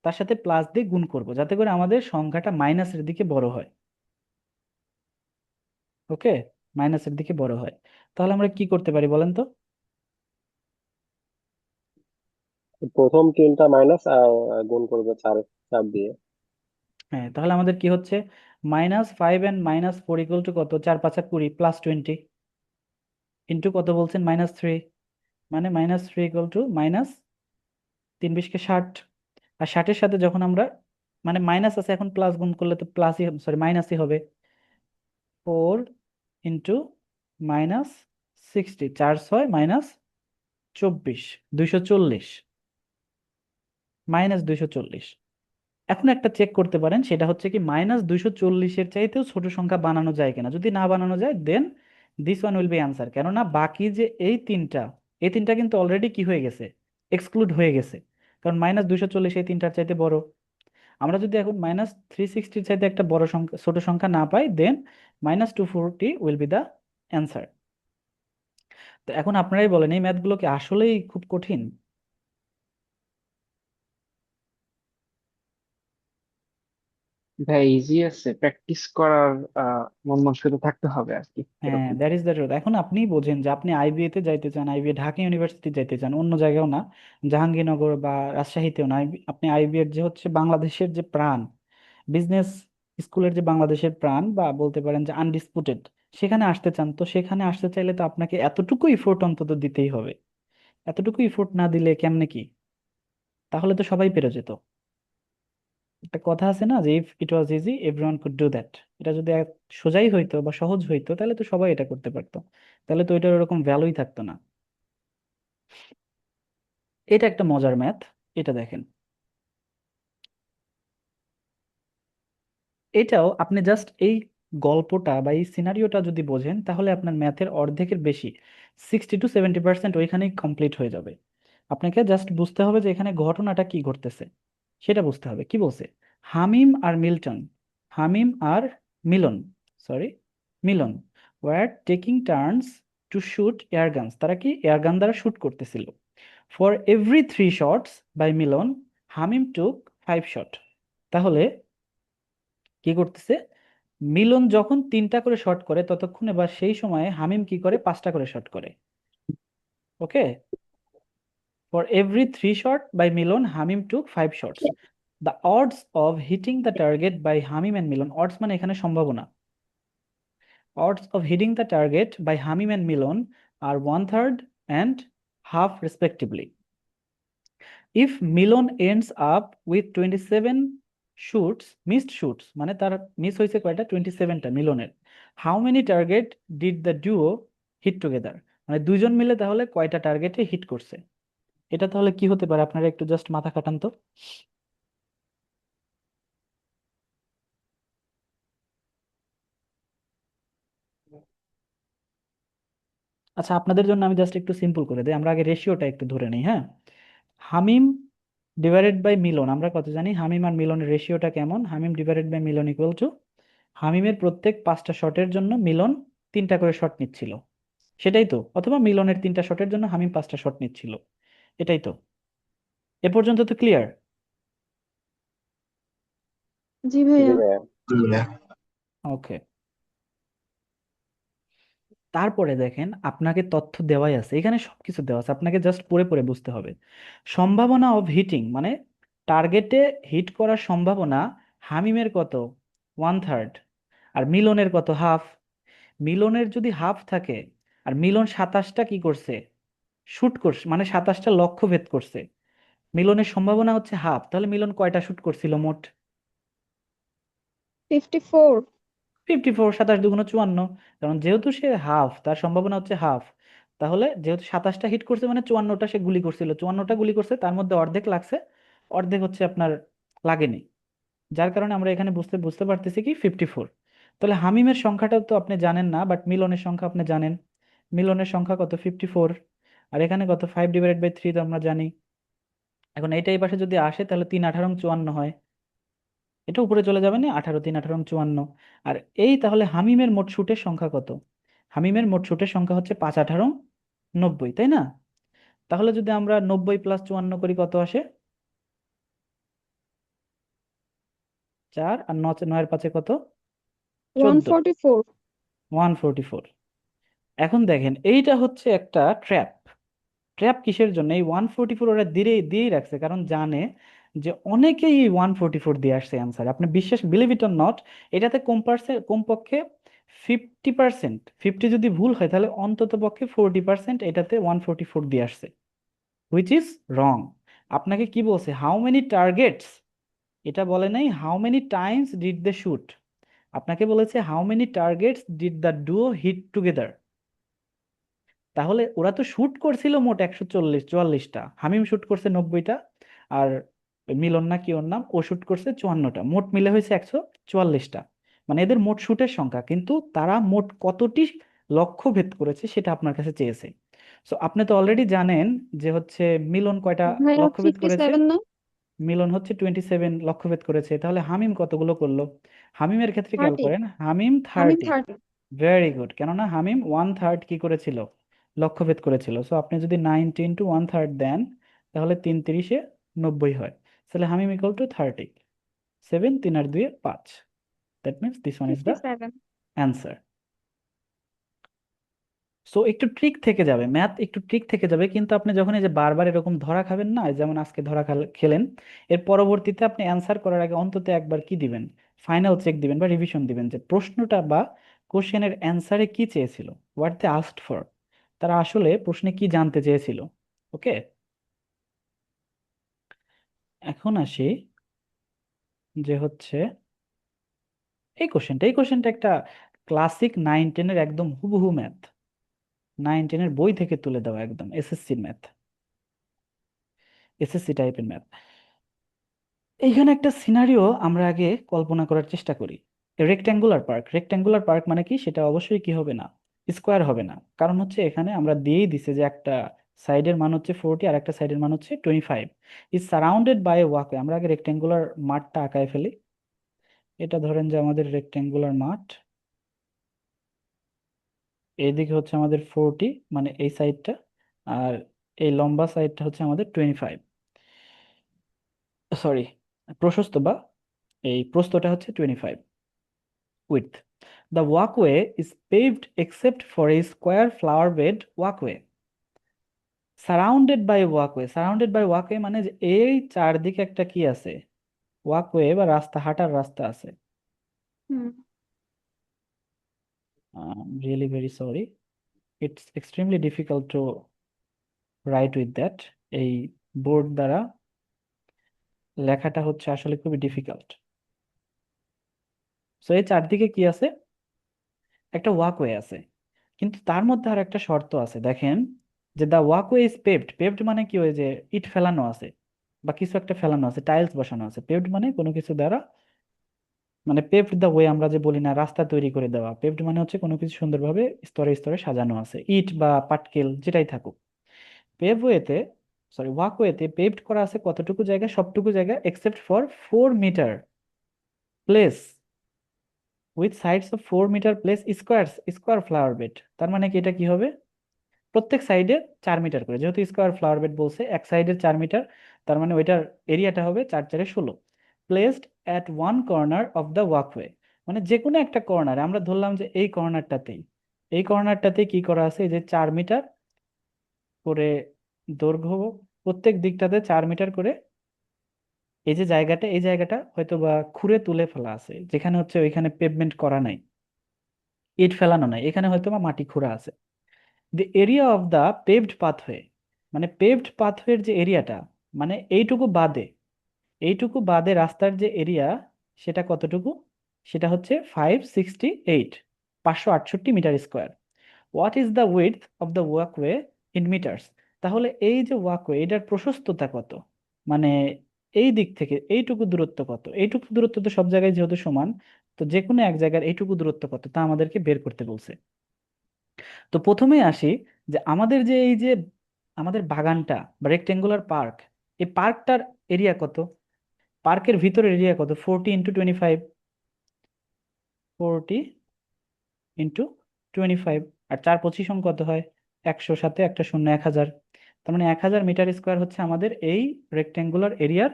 তার সাথে প্লাস দিয়ে গুণ করব যাতে করে আমাদের সংখ্যাটা মাইনাসের দিকে বড় হয়। ওকে, মাইনাসের দিকে বড় হয়। তাহলে আমরা কি করতে পারি বলেন তো? প্রথম তিনটা মাইনাস আর গুণ করবে চার, চার দিয়ে। হ্যাঁ, তাহলে আমাদের কি হচ্ছে, -5 and -4 ইকুয়াল টু কত, 4 5 20 +20 ইন্টু কত বলছেন, -3, মানে -3 ইকুয়াল টু -3 × 20 = 60। আর 60-এর সাথে যখন আমরা, মানে মাইনাস আছে এখন প্লাস গুণ করলে তো প্লাসই, সরি মাইনাসই হবে। 4 × -60, 4 6 -24, 240, -240। এখন একটা চেক করতে পারেন, সেটা হচ্ছে কি -240-এর চাইতেও ছোট সংখ্যা বানানো যায় কিনা। যদি না বানানো যায় then this one will be answer, কেননা বাকি যে এই তিনটা কিন্তু অলরেডি কি হয়ে গেছে, এক্সক্লুড হয়ে গেছে, কারণ -240 এই তিনটার চাইতে বড়। আমরা যদি এখন -360-র চাইতে একটা বড় সংখ্যা, ছোট সংখ্যা না পাই, দেন -240 উইল বি দ্য অ্যান্সার। তো এখন আপনারাই বলেন এই ম্যাথগুলো কি আসলেই খুব কঠিন? ভাই ইজি আছে, প্র্যাকটিস করার মন মানসিকতা থাকতে হবে আর কি, হ্যাঁ, এরকম। That is the truth. এখন আপনি বোঝেন যে আপনি আইবিএ তে যাইতে চান, আইবিএ ঢাকা ইউনিভার্সিটি যাইতে চান, অন্য জায়গাও না, জাহাঙ্গীরনগর বা রাজশাহীতেও না। আপনি আইবিএ এর যে হচ্ছে বাংলাদেশের যে প্রাণ, বিজনেস স্কুলের যে বাংলাদেশের প্রাণ বা বলতে পারেন যে আনডিসপুটেড, সেখানে আসতে চান। তো সেখানে আসতে চাইলে তো আপনাকে এতটুকু ইফোর্ট অন্তত দিতেই হবে। এতটুকু ইফোর্ট না দিলে কেমনে কি, তাহলে তো সবাই পেরে যেত। একটা কথা আছে না যে if it was easy everyone could do that. এটা যদি সোজাই হইতো বা সহজ হইতো তাহলে তো সবাই এটা করতে পারতো, তাহলে তো এটার ওরকম ভ্যালুই থাকতো না। এটা একটা মজার ম্যাথ, এটা দেখেন। এটাও আপনি জাস্ট এই গল্পটা বা এই সিনারিওটা যদি বোঝেন তাহলে আপনার ম্যাথের অর্ধেকের বেশি, 60 to 70% ওইখানেই কমপ্লিট হয়ে যাবে। আপনাকে জাস্ট বুঝতে হবে যে এখানে ঘটনাটা কি ঘটতেছে, সেটা বুঝতে হবে। কি বলছে, হামিম আর মিল্টন, হামিম আর Milon, sorry Milon, were taking turns to shoot air guns. তারা কি এয়ার গান দ্বারা শুট করতেছিল। For every 3 shots by Milon, Hamim took 5 shot. তাহলে কি করতেছে, মিলন যখন 3টা করে শট করে ততক্ষণে বা সেই সময়ে হামিম কি করে 5টা করে শট করে। Okay, for every 3 shot by Milon Hamim took 5 shots. The odds of hitting the target by Hamim and Milon, odds মানে এখানে সম্ভাবনা, odds of hitting the target by Hamim and Milon are 1/3 and half respectively. If Milon ends up with 27 shoots, missed shoots, মানে তার miss হয়েছে কয়টা, 27টা মিলনের, how many target did the duo hit together, মানে দুইজন মিলে তাহলে কয়টা টার্গেটে হিট করছে। এটা তাহলে কি হতে পারে, আপনারা একটু জাস্ট মাথা খাটান তো। আচ্ছা, আপনাদের জন্য আমি জাস্ট একটু সিম্পল করে দিই, আমরা আগে রেশিওটা একটু ধরে নিই। হ্যাঁ, হামিম ডিভাইডেড বাই মিলন, আমরা কত জানি, হামিম আর মিলনের রেশিওটা কেমন, Hamim divided by Milon equal to, হামিমের প্রত্যেক 5টা শটের জন্য মিলন 3টা করে শট নিচ্ছিল, সেটাই তো, অথবা মিলনের 3টা শটের জন্য হামিম 5টা শট নিচ্ছিল, এটাই তো। এ পর্যন্ত তো ক্লিয়ার? জি জি ভাইয়া। ভাইয়া। জি ভাইয়া। ওকে, তারপরে দেখেন আপনাকে তথ্য দেওয়াই আছে, এখানে সবকিছু দেওয়া আছে, আপনাকে জাস্ট পড়ে পড়ে বুঝতে হবে। সম্ভাবনা অফ হিটিং মানে টার্গেটে হিট করার সম্ভাবনা হামিমের কত, 1/3, আর মিলনের কত, হাফ। মিলনের যদি হাফ থাকে আর মিলন 27টা কি করছে, শুট করছে, মানে 27টা লক্ষ্য ভেদ করছে, মিলনের সম্ভাবনা হচ্ছে হাফ, তাহলে মিলন কয়টা শুট করছিল মোট, 54। 54, 27 × 54, কারণ যেহেতু সে হাফ, তার সম্ভাবনা হচ্ছে হাফ, তাহলে যেহেতু 27টা হিট করছে মানে 54টা সে গুলি করছিল, 54টা গুলি করছে, তার মধ্যে অর্ধেক লাগছে, অর্ধেক হচ্ছে আপনার লাগেনি, যার কারণে আমরা এখানে বুঝতে বুঝতে পারতেছি কি 54। তাহলে হামিমের সংখ্যাটা তো আপনি জানেন না, বাট মিলনের সংখ্যা আপনি জানেন, মিলনের সংখ্যা কত, 54, আর এখানে কত, 5/3 তো আমরা জানি। এখন এইটা এই পাশে যদি আসে তাহলে 3 × 18 = 54 হয়, এটা উপরে চলে যাবে না, 18 3 × 18 = 54। আর এই তাহলে হামিমের মোট শুটের সংখ্যা কত, হামিমের মোট শুটের সংখ্যা হচ্ছে 5 × 18 = 90, তাই না? তাহলে যদি আমরা 90 + 54 করি কত আসে, 4, আর 9 9 × 5 কত, 14, 144। 144। এখন দেখেন এইটা হচ্ছে একটা ট্র্যাপ। ট্র্যাপ কিসের জন্য, এই 144 ওরা দিয়েই রাখছে, কারণ জানে যে অনেকেই এই 144 দিয়ে আসছে অ্যান্সার, আপনি বিশ্বাস, বিলিভ ইট অর নট, এটাতে কমপক্ষে 50%, 50 যদি ভুল হয় তাহলে অন্তত পক্ষে 40% এটাতে 144 দিয়ে আসছে, হুইচ ইজ রং। আপনাকে কি বলছে, হাউ মেনি টার্গেটস, এটা বলে নাই how many times did they shoot, আপনাকে বলেছে how many targets did the duo hit together. তাহলে ওরা তো শুট করছিল মোট 144টা, হামিম শুট করছে 90টা, আর ওই মিলন না কি ওর নাম, ও শুট করছে 54টা, মোট মিলে হয়েছে 144টা, মানে এদের মোট শুটের সংখ্যা, কিন্তু তারা মোট কতটি লক্ষ্য ভেদ করেছে সেটা আপনার কাছে চেয়েছে। সো আপনি তো অলরেডি জানেন যে হচ্ছে মিলন কয়টা ভাইয়া লক্ষ্য ভেদ করেছে, 57 না? মিলন হচ্ছে 27 লক্ষ্যভেদ করেছে, তাহলে হামিম কতগুলো করলো, হামিমের ক্ষেত্রে খেয়াল 30। করেন, হামিম আমি 30। 30। ভেরি গুড, কেননা হামিম 1/3 কি করেছিল, লক্ষ্যভেদ করেছিল। সো আপনি যদি 90 × 1/3 দেন তাহলে 3 × 3 = 90 হয়, তাহলে হামিম ইকুয়াল টু 30, 7, 3 আর 2 5, that means this one is the 57। Answer. So একটু ট্রিক থেকে যাবে, ম্যাথ একটু ট্রিক থেকে যাবে, কিন্তু আপনি যখন এই যে বারবার এরকম ধরা খাবেন না, যেমন আজকে ধরা খেলেন, এর পরবর্তীতে আপনি অ্যান্সার করার আগে অন্তত একবার কি দিবেন, ফাইনাল চেক দিবেন বা রিভিশন দিবেন, যে প্রশ্নটা বা কোশ্চেনের অ্যান্সারে কি চেয়েছিল, হোয়াট দে আস্কড ফর, তারা আসলে প্রশ্নে কি জানতে চেয়েছিল। ওকে, এখন আসি যে হচ্ছে এই কোশ্চেনটা একটা ক্লাসিক 9 10-এর একদম হুবহু ম্যাথ, 9 10-এর বই থেকে তুলে দেওয়া, একদম এসএসসির ম্যাথ, এসএসসি টাইপের ম্যাথ। এইখানে একটা সিনারিও আমরা আগে কল্পনা করার চেষ্টা করি, রেক্ট্যাঙ্গুলার পার্ক মানে কি, সেটা অবশ্যই কি হবে না, স্কোয়ার হবে না, কারণ হচ্ছে এখানে আমরা দিয়েই দিছে যে একটা সাইডের মান হচ্ছে 40 আর একটা সাইডের মান হচ্ছে 25, ইজ সারাউন্ডেড বাই ওয়াকওয়ে। আমরা আগে রেক্ট্যাঙ্গুলার মাঠটা আঁকায় ফেলি, এটা ধরেন যে আমাদের রেক্ট্যাঙ্গুলার মাঠ, এইদিকে হচ্ছে আমাদের 40 মানে এই সাইডটা, আর এই লম্বা সাইডটা হচ্ছে আমাদের 25। সরি, প্রশস্ত বা এই প্রস্থটা হচ্ছে 25 with. The walkway is paved except for a square flower bed walkway surrounded by walkway. Surrounded by walkway মানে যে এই চারদিকে একটা কি আছে, ওয়াকওয়ে বা রাস্তা, হাঁটার রাস্তা আছে। Hmm really very sorry, it's extremely difficult to write with that. এই বোর্ড দ্বারা লেখাটা হচ্ছে আসলে খুবই ডিফিকাল্ট। সো এই চারদিকে কি আছে, একটা ওয়াকওয়ে আছে, কিন্তু তার মধ্যে আর একটা শর্ত আছে। দেখেন যে দা ওয়াকওয়ে ইজ পেভড। পেভড মানে কি, ওই যে ইট ফেলানো আছে বা কিছু একটা ফেলানো আছে, টাইলস বসানো আছে। পেভড মানে কোনো কিছু দ্বারা, মানে পেভড দ্য ওয়ে আমরা যে বলি না, রাস্তা তৈরি করে দেওয়া। পেভড মানে হচ্ছে কোনো কিছু সুন্দরভাবে স্তরে স্তরে সাজানো আছে, ইট বা পাটকেল যেটাই থাকুক। পেভওয়েতে, সরি ওয়াকওয়েতে পেভড করা আছে কতটুকু জায়গা, সবটুকু জায়গা except for 4 metre place with sides of 4 metre place square flower bed. তার মানে কি, এটা কি হবে, প্রত্যেক সাইডে 4 মিটার করে, যেহেতু স্কোয়ার ফ্লাওয়ার বেড বলছে, এক সাইডে 4 মিটার, তার মানে ওইটার এরিয়াটা হবে 4 4 16। Placed at one corner of the walkway, মানে যে কোনো একটা কর্নারে, আমরা ধরলাম যে এই কর্নারটাতেই, এই কর্নারটাতে কি করা আছে, এই যে 4 মিটার করে দৈর্ঘ্য, প্রত্যেক দিকটাতে 4 মিটার করে। এই যে জায়গাটা, এই জায়গাটা হয়তো বা খুঁড়ে তুলে ফেলা আছে, যেখানে হচ্ছে ওইখানে পেভমেন্ট করা নাই, ইট ফেলানো নাই, এখানে হয়তো বা মাটি খোঁড়া আছে। দি area of the paved pathway, মানে পেভড পাথওয়ের যে এরিয়াটা, মানে এইটুকু বাদে, এইটুকু বাদে রাস্তার যে এরিয়া, সেটা কতটুকু, সেটা হচ্ছে 568, 568 metre square. What is the width of the walkway in metres. তাহলে এই যে ওয়াকওয়ে, এটার প্রশস্ততা কত, মানে এই দিক থেকে এইটুকু দূরত্ব কত, এইটুকু দূরত্ব তো সব জায়গায় যেহেতু সমান, তো যে কোনো এক জায়গার এইটুকু দূরত্ব কত তা আমাদেরকে বের করতে বলছে। তো প্রথমেই আসি যে আমাদের যে এই যে আমাদের বাগানটা বা রেক্টেঙ্গুলার পার্ক, এই পার্কটার এরিয়া কত, পার্কের ভিতরের এরিয়া কত, 40 × 25, 40 × 25, আর 4 25 কত হয়, 100, সাথে একটা শূন্য, 1000। তার মানে 1000 মিটার স্কোয়ার হচ্ছে আমাদের এই রেক্টেঙ্গুলার এরিয়ার,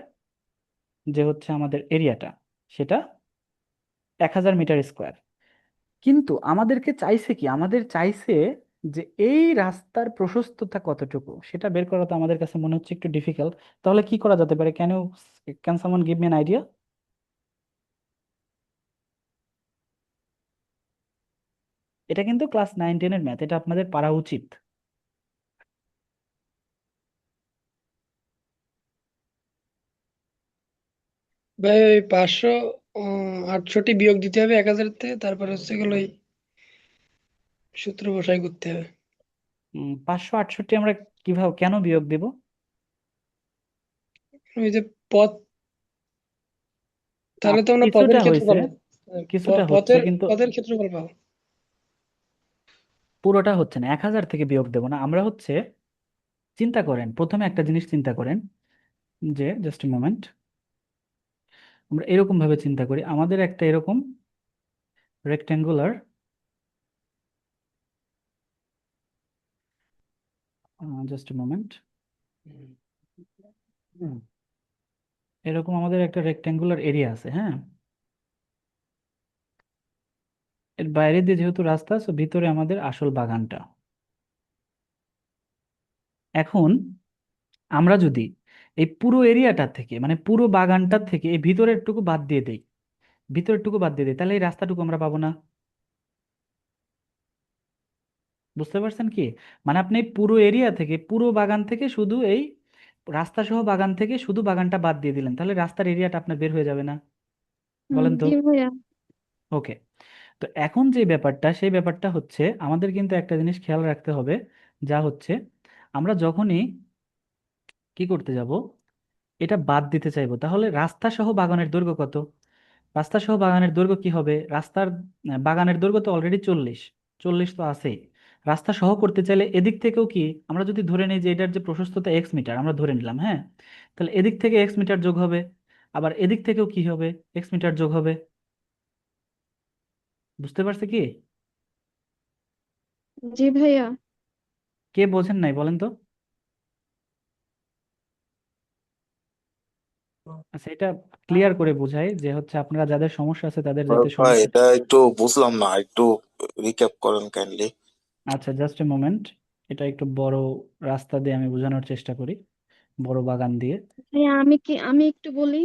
যে হচ্ছে আমাদের এরিয়াটা, সেটা 1000 মিটার স্কোয়ার। কিন্তু আমাদেরকে চাইছে কি, আমাদের চাইছে যে এই রাস্তার প্রশস্ততা কতটুকু, সেটা বের করা তো আমাদের কাছে মনে হচ্ছে একটু ডিফিকাল্ট। তাহলে কি করা যেতে পারে, can someone give me an idea? এটা কিন্তু ক্লাস 9 10-এর ম্যাথ, এটা আপনাদের পারা উচিত। ভাই ওই 568 বিয়োগ দিতে হবে 1000 থেকে, তারপর হচ্ছে গেলো ওই সূত্র বসাই করতে হবে। 568 আমরা কিভাবে, কেন বিয়োগ দেব? ওই যে পথ, তাহলে তো আমরা কিছুটা পথের হয়েছে, ক্ষেত্রফল পাবো। কিছুটা হচ্ছে, পথের কিন্তু পথের ক্ষেত্রফল পাবো। পুরোটা হচ্ছে না, 1000 থেকে বিয়োগ দেব না আমরা, হচ্ছে চিন্তা করেন, প্রথমে একটা জিনিস চিন্তা করেন, যে জাস্ট মোমেন্ট, আমরা এরকম ভাবে চিন্তা করি, আমাদের একটা এরকম রেক্টেঙ্গুলার, জাস্ট মোমেন্ট, এরকম আমাদের একটা রেক্টেঙ্গুলার এরিয়া আছে, হ্যাঁ। এর বাইরে দিয়ে যেহেতু রাস্তা, সো ভিতরে আমাদের আসল বাগানটা। এখন আমরা যদি এই পুরো এরিয়াটা থেকে, মানে পুরো বাগানটা থেকে এই ভিতরের টুকু বাদ দিয়ে দেই, ভিতরের টুকু বাদ দিয়ে দেই, তাহলে এই রাস্তাটুকু আমরা পাবো না। বুঝতে পারছেন কি, মানে আপনি পুরো এরিয়া থেকে, পুরো বাগান থেকে শুধু এই রাস্তা সহ বাগান থেকে শুধু বাগানটা বাদ দিয়ে দিলেন, তাহলে রাস্তার এরিয়াটা আপনার বের হয়ে যাবে না? বলেন তো। জি ভাইয়া। ওকে, তো এখন যে ব্যাপারটা, সেই ব্যাপারটা হচ্ছে আমাদের কিন্তু একটা জিনিস খেয়াল রাখতে হবে, যা হচ্ছে আমরা যখনই কি করতে যাব, এটা বাদ দিতে চাইবো, তাহলে রাস্তা সহ বাগানের দৈর্ঘ্য কত, রাস্তা সহ বাগানের দৈর্ঘ্য কি হবে, রাস্তার বাগানের দৈর্ঘ্য তো অলরেডি 40, 40 তো আছেই। রাস্তা সহ করতে চাইলে এদিক থেকেও কি, আমরা যদি ধরে নিই যে এটার যে প্রশস্ততা x মিটার, আমরা ধরে নিলাম, হ্যাঁ, তাহলে এদিক থেকে x মিটার যোগ হবে, আবার এদিক থেকেও কি হবে, x মিটার যোগ হবে। বুঝতে পারছে কি? জি ভাইয়া। কে বোঝেন নাই বলেন তো। আচ্ছা, এটা ক্লিয়ার করে বোঝাই যে হচ্ছে আপনারা যাদের সমস্যা আছে তাদের যাতে ভাই সমস্যা। এটা একটু বুঝলাম না, একটু রিক্যাপ করেন কাইন্ডলি। আচ্ছা, জাস্ট এ মোমেন্ট। এটা একটু বড় রাস্তা দিয়ে আমি বোঝানোর চেষ্টা করি, বড় বাগান দিয়ে। ভাইয়া আমি একটু বলি।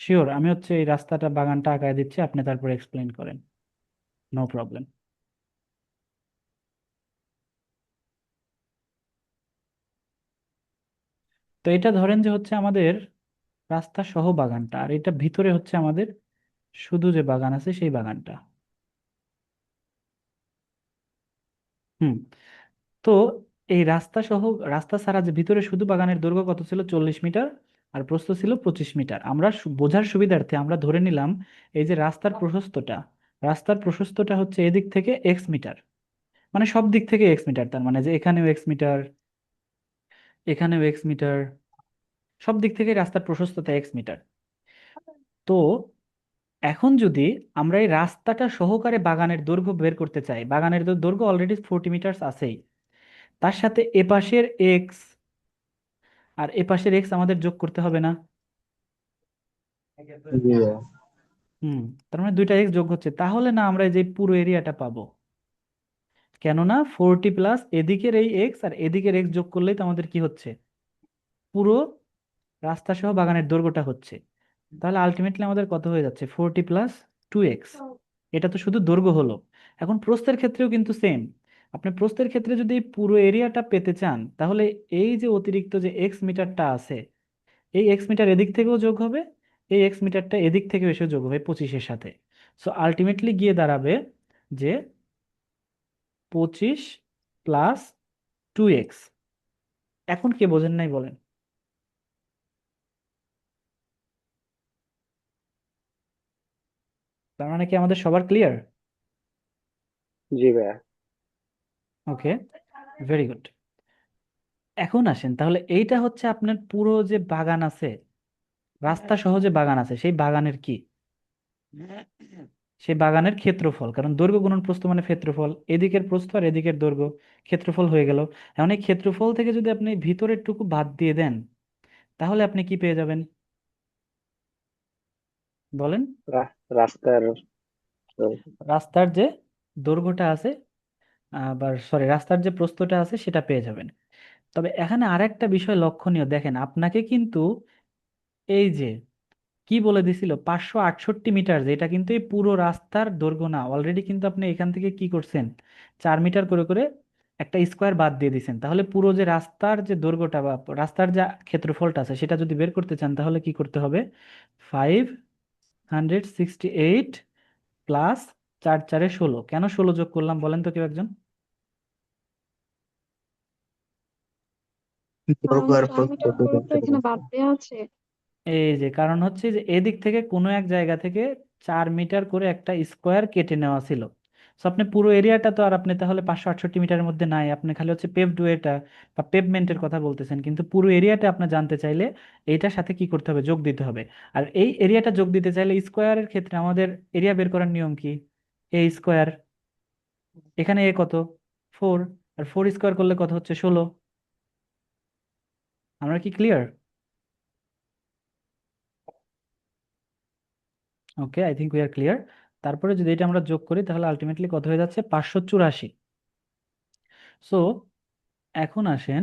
শিওর, আমি হচ্ছে এই রাস্তাটা বাগানটা আঁকায় দিচ্ছি, আপনি তারপর এক্সপ্লেইন করেন, নো প্রবলেম। তো এটা ধরেন যে হচ্ছে আমাদের রাস্তা সহ বাগানটা, আর এটা ভিতরে হচ্ছে আমাদের শুধু যে বাগান আছে সেই বাগানটা। হুম। তো এই রাস্তা সহ, রাস্তা ছাড়া যে ভিতরে শুধু বাগানের দৈর্ঘ্য কত ছিল, 40 মিটার, আর প্রস্থ ছিল 25 মিটার। আমরা বোঝার সুবিধার্থে আমরা ধরে নিলাম এই যে রাস্তার প্রশস্তটা হচ্ছে এদিক থেকে x মিটার, মানে সব দিক থেকে x মিটার, তার মানে যে এখানেও x মিটার, এখানেও x মিটার, সব দিক থেকে রাস্তার প্রশস্ততা x মিটার। তো এখন যদি আমরা এই রাস্তাটা সহকারে বাগানের দৈর্ঘ্য বের করতে চাই, বাগানের দৈর্ঘ্য অলরেডি 40 মিটার আছেই, তার সাথে এপাশের এক্স আর এপাশের এক্স আমাদের যোগ করতে হবে না? জি ভাইয়া। হুম। তার মানে দুইটা এক্স যোগ হচ্ছে, তাহলে না আমরা এই যে পুরো এরিয়াটা পাবো। কেননা 40 প্লাস এদিকের এই এক্স আর এদিকের এক্স যোগ করলেই তো আমাদের কি হচ্ছে, পুরো রাস্তা সহ বাগানের দৈর্ঘ্যটা হচ্ছে। তাহলে আলটিমেটলি আমাদের কত হয়ে যাচ্ছে, 40 + 2x। এটা তো শুধু দৈর্ঘ্য হলো। এখন প্রস্থের ক্ষেত্রেও কিন্তু সেম। আপনি প্রস্থের ক্ষেত্রে যদি এই পুরো এরিয়াটা পেতে চান, তাহলে এই যে অতিরিক্ত যে x মিটারটা আছে, এই x মিটার এদিক থেকেও যোগ হবে, এই x মিটারটা এদিক থেকেও এসে যোগ হবে 25-এর সাথে। সো আলটিমেটলি গিয়ে দাঁড়াবে যে 25 + 2x। এখন কে বোঝেন নাই বলেন? তার মানে কি আমাদের সবার ক্লিয়ার? জি ভাইয়া। ওকে, ভেরি গুড। এখন আসেন তাহলে, এইটা হচ্ছে আপনার পুরো যে বাগান আছে, রাস্তা সহ যে বাগান আছে, সেই বাগানের কি, সেই বাগানের ক্ষেত্রফল। কারণ দৈর্ঘ্য গুণন প্রস্থ মানে ক্ষেত্রফল, এদিকের প্রস্থ আর এদিকের দৈর্ঘ্য, ক্ষেত্রফল হয়ে গেল। এখন এই ক্ষেত্রফল থেকে যদি আপনি ভিতরের টুকু বাদ দিয়ে দেন, তাহলে আপনি কি পেয়ে যাবেন বলেন? রাস্তার রাস্তার যে দৈর্ঘ্যটা আছে, আবার সরি, রাস্তার যে প্রস্থটা আছে সেটা পেয়ে যাবেন। তবে এখানে আরেকটা বিষয় লক্ষণীয়, দেখেন আপনাকে কিন্তু এই যে কি বলে দিছিল 568 মিটার, যেটা কিন্তু এই পুরো রাস্তার দৈর্ঘ্য না। অলরেডি কিন্তু আপনি এখান থেকে কি করছেন, 4 মিটার করে করে একটা স্কোয়ার বাদ দিয়ে দিছেন। তাহলে পুরো যে রাস্তার যে দৈর্ঘ্যটা বা রাস্তার যে ক্ষেত্রফলটা আছে সেটা যদি বের করতে চান, তাহলে কি করতে হবে, 568 প্লাস 4 4 16। কেন 16 যোগ করলাম বলেন তো কেউ একজন? কারণ দরকার 4 মিটার করে তো এখানে বাদ দেওয়া আছে। এই যে কারণ হচ্ছে যে এদিক থেকে কোনো এক জায়গা থেকে 4 মিটার করে একটা স্কোয়ার কেটে নেওয়া ছিল। তো আপনি পুরো এরিয়াটা তো আর আপনি তাহলে 568 মিটারের মধ্যে নাই, আপনি খালি হচ্ছে পেভড ওয়েটা বা পেভমেন্টের কথা বলতেছেন, কিন্তু পুরো এরিয়াটা আপনি জানতে চাইলে এইটার সাথে কি করতে হবে, যোগ দিতে হবে। আর এই এরিয়াটা যোগ দিতে চাইলে স্কোয়ারের ক্ষেত্রে আমাদের এরিয়া বের করার নিয়ম কি, এ স্কোয়ার, এখানে এ কত, 4, আর 4 স্কোয়ার করলে কত হচ্ছে, 16। আমরা কি clear? Okay, I think we are clear. তারপরে যদি এটা আমরা যোগ করি তাহলে আলটিমেটলি কত হয়ে যাচ্ছে, 584। সো এখন আসেন,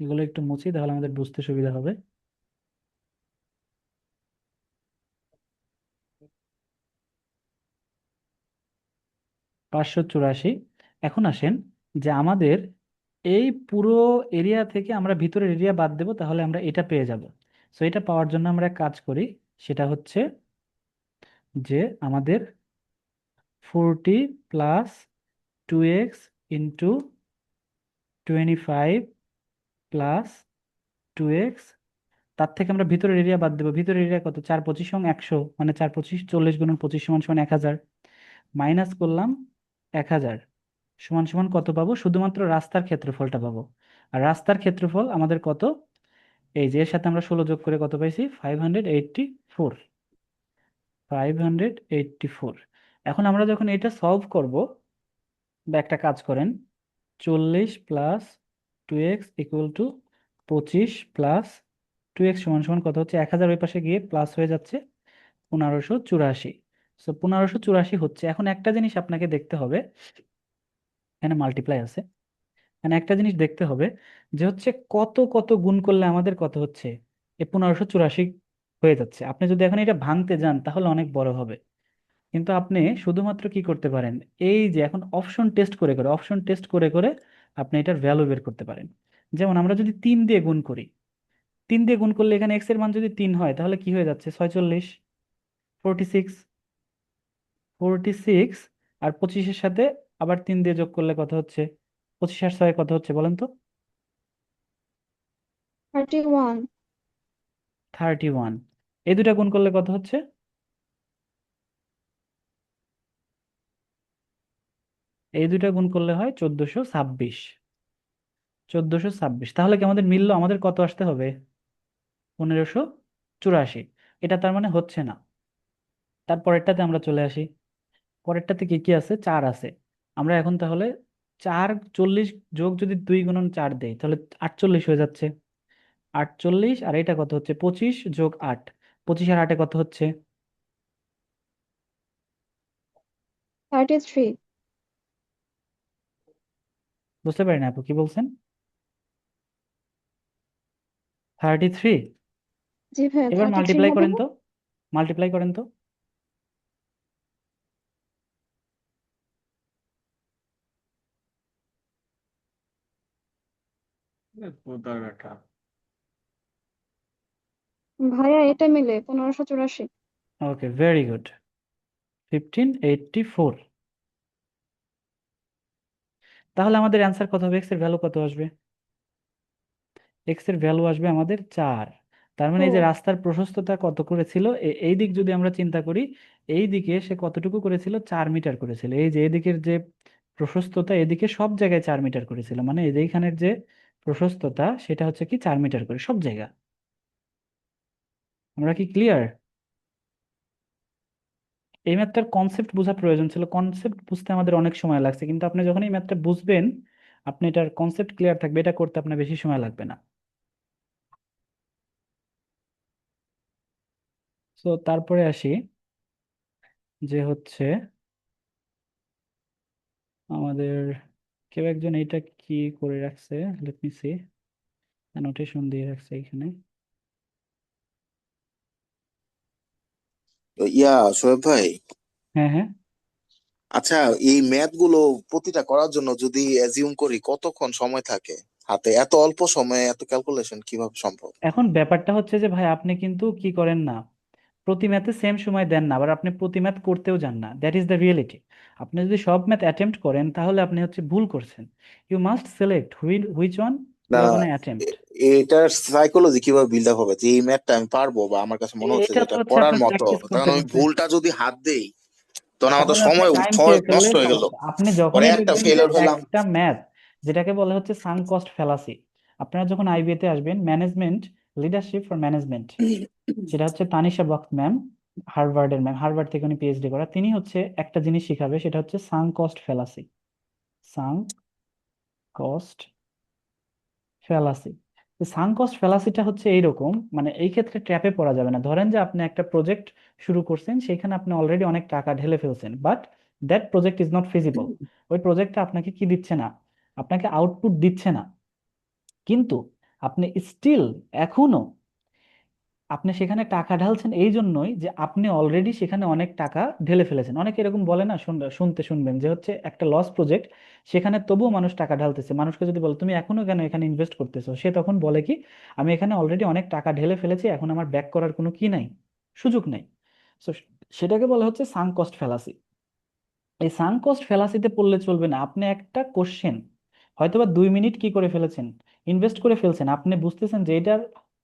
এগুলো একটু মুছি তাহলে আমাদের বুঝতে সুবিধা হবে। 584। এখন আসেন যে আমাদের এই পুরো এরিয়া থেকে আমরা ভিতরের এরিয়া বাদ দেব, তাহলে আমরা এটা পেয়ে যাব। সো এটা পাওয়ার জন্য আমরা এক কাজ করি, সেটা হচ্ছে যে আমাদের 40 + 2x ইন্টু 25 + 2x, তার থেকে আমরা ভিতরের এরিয়া বাদ দেবো। ভিতরের এরিয়া কত, 4 25 × 100, মানে 4 25 40 × 25 সমান সমান 1000, মাইনাস করলাম 1000 সমান সমান কত পাবো, শুধুমাত্র রাস্তার ক্ষেত্রফলটা পাবো। আর রাস্তার ক্ষেত্রফল আমাদের কত, এই যে এর সাথে আমরা 16 যোগ করে কত পাইছি, 584। 584। এখন আমরা যখন এটা সলভ করব, বা একটা কাজ করেন, 40 + 2x = 25 + 2x সমান সমান কত হচ্ছে, 1000 ওই পাশে গিয়ে প্লাস হয়ে যাচ্ছে 1584। সো 1584 হচ্ছে। এখন একটা জিনিস আপনাকে দেখতে হবে, এখানে মাল্টিপ্লাই আছে, এখানে একটা জিনিস দেখতে হবে যে হচ্ছে কত কত গুণ করলে আমাদের কত হচ্ছে, এই 1584 হয়ে যাচ্ছে। আপনি যদি এখন এটা ভাঙতে যান তাহলে অনেক বড় হবে, কিন্তু আপনি শুধুমাত্র কি করতে পারেন, এই যে এখন অপশন টেস্ট করে করে আপনি এটার ভ্যালু বের করতে পারেন। যেমন আমরা যদি 3 দিয়ে গুণ করি, 3 দিয়ে গুণ করলে এখানে এক্স এর মান যদি 3 হয় তাহলে কি হয়ে যাচ্ছে, 46, 46, 46। আর 25-এর সাথে আবার 3 দিয়ে যোগ করলে কত হচ্ছে, 25 আর 6 কত হচ্ছে বলেন তো? 31, 31। এই দুটা গুণ করলে কত হচ্ছে, এই দুটা গুণ করলে হয় 1426। 1426, তাহলে কি আমাদের মিললো, আমাদের কত আসতে হবে, 1584। এটা তার মানে হচ্ছে না। তারপরেরটাতে আমরা চলে আসি, পরেরটাতে কি কি আছে, 4 আছে। আমরা এখন তাহলে 4, 40 যোগ যদি 2 গুণন 4 দেই তাহলে 48 হয়ে যাচ্ছে। 48 আর এটা কত হচ্ছে, 25 যোগ 8, 25 আর 8 কত হচ্ছে, 33। বুঝতে পারি না আপু কি বলছেন, 33। জি ভাইয়া, এবার 33 মাল্টিপ্লাই হবে করেন না? তো, মাল্টিপ্লাই করেন তো। ভাইয়া এটা মিলে 1584। ওকে, ভেরি গুড, 1584। তাহলে আমাদের অ্যান্সার কত হবে, এক্স এর ভ্যালু কত আসবে, এক্স এর ভ্যালু আসবে আমাদের 4। তার মানে এই যে ও, রাস্তার প্রশস্ততা কত করেছিল, এই দিক যদি আমরা চিন্তা করি, এই দিকে সে কতটুকু করেছিল, 4 মিটার করেছিল। এই যে এদিকের যে প্রশস্ততা, এদিকে সব জায়গায় 4 মিটার করেছিল, মানে এই যে এইখানের যে প্রশস্ততা সেটা হচ্ছে কি 4 মিটার করে সব জায়গা। আমরা কি ক্লিয়ার? এই ম্যাথটার কনসেপ্ট বোঝা প্রয়োজন ছিল, কনসেপ্ট বুঝতে আমাদের অনেক সময় লাগছে, কিন্তু আপনি যখন এই ম্যাথটা বুঝবেন, আপনি এটার কনসেপ্ট ক্লিয়ার থাকবে, এটা করতে আপনার বেশি সময় লাগবে না। তো তারপরে আসি, যে হচ্ছে আমাদের কেউ একজন এইটা কি করে রাখছে, লেট মি সি, নোটেশন দিয়ে রাখছে এখানে। শোয়েব ভাই, হ্যাঁ হ্যাঁ। আচ্ছা, এই ম্যাথ গুলো প্রতিটা করার জন্য যদি অ্যাজিউম করি কতক্ষণ সময় থাকে হাতে? এত অল্প সময়ে এত ক্যালকুলেশন কিভাবে সম্ভব? এখন ব্যাপারটা হচ্ছে যে ভাই আপনি কিন্তু কি করেন না, প্রতি ম্যাথে সেম সময় দেন না, আবার আপনি প্রতি ম্যাথ করতেও যান না, দ্যাট ইজ দ্য রিয়েলিটি। আপনি যদি সব ম্যাথ অ্যাটেম্প্ট করেন তাহলে আপনি হচ্ছে ভুল করছেন। You must select which one you না, আর গোনা অ্যাটেম্প্ট। এটার সাইকোলজি কিভাবে বিল্ড আপ হবে যে এই ম্যাথটা আমি পারবো, বা আমার কাছে মনে হচ্ছে এটা তো যেটা হচ্ছে করার আপনার মতো, প্র্যাকটিস করতে তখন আমি করতে। ভুলটা যদি হাত দেই তখন আমার তো তাহলে আপনি সময় টাইম খেয়ে ফেললে নষ্ট হয়ে গেল। সমস্যা। আপনি পরে যখনই একটা দেখবেন যে ফেলিওর হলাম। একটা ম্যাথ, যেটাকে বলা হচ্ছে সাঙ্ক কস্ট ফ্যালাসি, আপনারা যখন আইবিএ তে আসবেন, ম্যানেজমেন্ট লিডারশিপ ফর ম্যানেজমেন্ট, সেটা হচ্ছে তানিশা বক্স ম্যাম, হার্ভার্ডের ম্যাম, হার্ভার্ড থেকে উনি পিএইচডি করা, তিনি হচ্ছে একটা জিনিস শিখাবে, সেটা হচ্ছে sunk cost fallacy. Sunk cost fallacy. Sunk cost ফ্যালাসিটা হচ্ছে এইরকম, মানে এই ক্ষেত্রে ট্র্যাপে পড়া যাবে না। ধরেন যে আপনি একটা প্রজেক্ট শুরু করছেন, সেখানে আপনি অলরেডি অনেক টাকা ঢেলে ফেলছেন, but that project is not feasible. ওই প্রজেক্টটা আপনাকে কি দিচ্ছে না, আপনাকে আউটপুট দিচ্ছে না, কিন্তু আপনি স্টিল এখনো আপনি সেখানে টাকা ঢালছেন এই জন্যই যে আপনি অলরেডি সেখানে অনেক টাকা ঢেলে ফেলেছেন। অনেকে এরকম বলে না, শুনতে শুনবেন যে হচ্ছে একটা লস প্রজেক্ট, সেখানে তবুও মানুষ টাকা ঢালতেছে। মানুষকে যদি বলো তুমি এখনো কেন এখানে ইনভেস্ট করতেছো, সে তখন বলে কি, আমি এখানে অলরেডি অনেক টাকা ঢেলে ফেলেছি, এখন আমার ব্যাক করার কোনো কি নাই, সুযোগ নাই। তো সেটাকে বলা হচ্ছে সাঙ্ক কস্ট ফ্যালাসি। এই সাঙ্ক কস্ট ফেলাসিতে পড়লে চলবে না। আপনি একটা কোশ্চেন হয়তোবা 2 মিনিট কি করে ফেলেছেন, ইনভেস্ট করে ফেলছেন, আপনি বুঝতেছেন যে এটার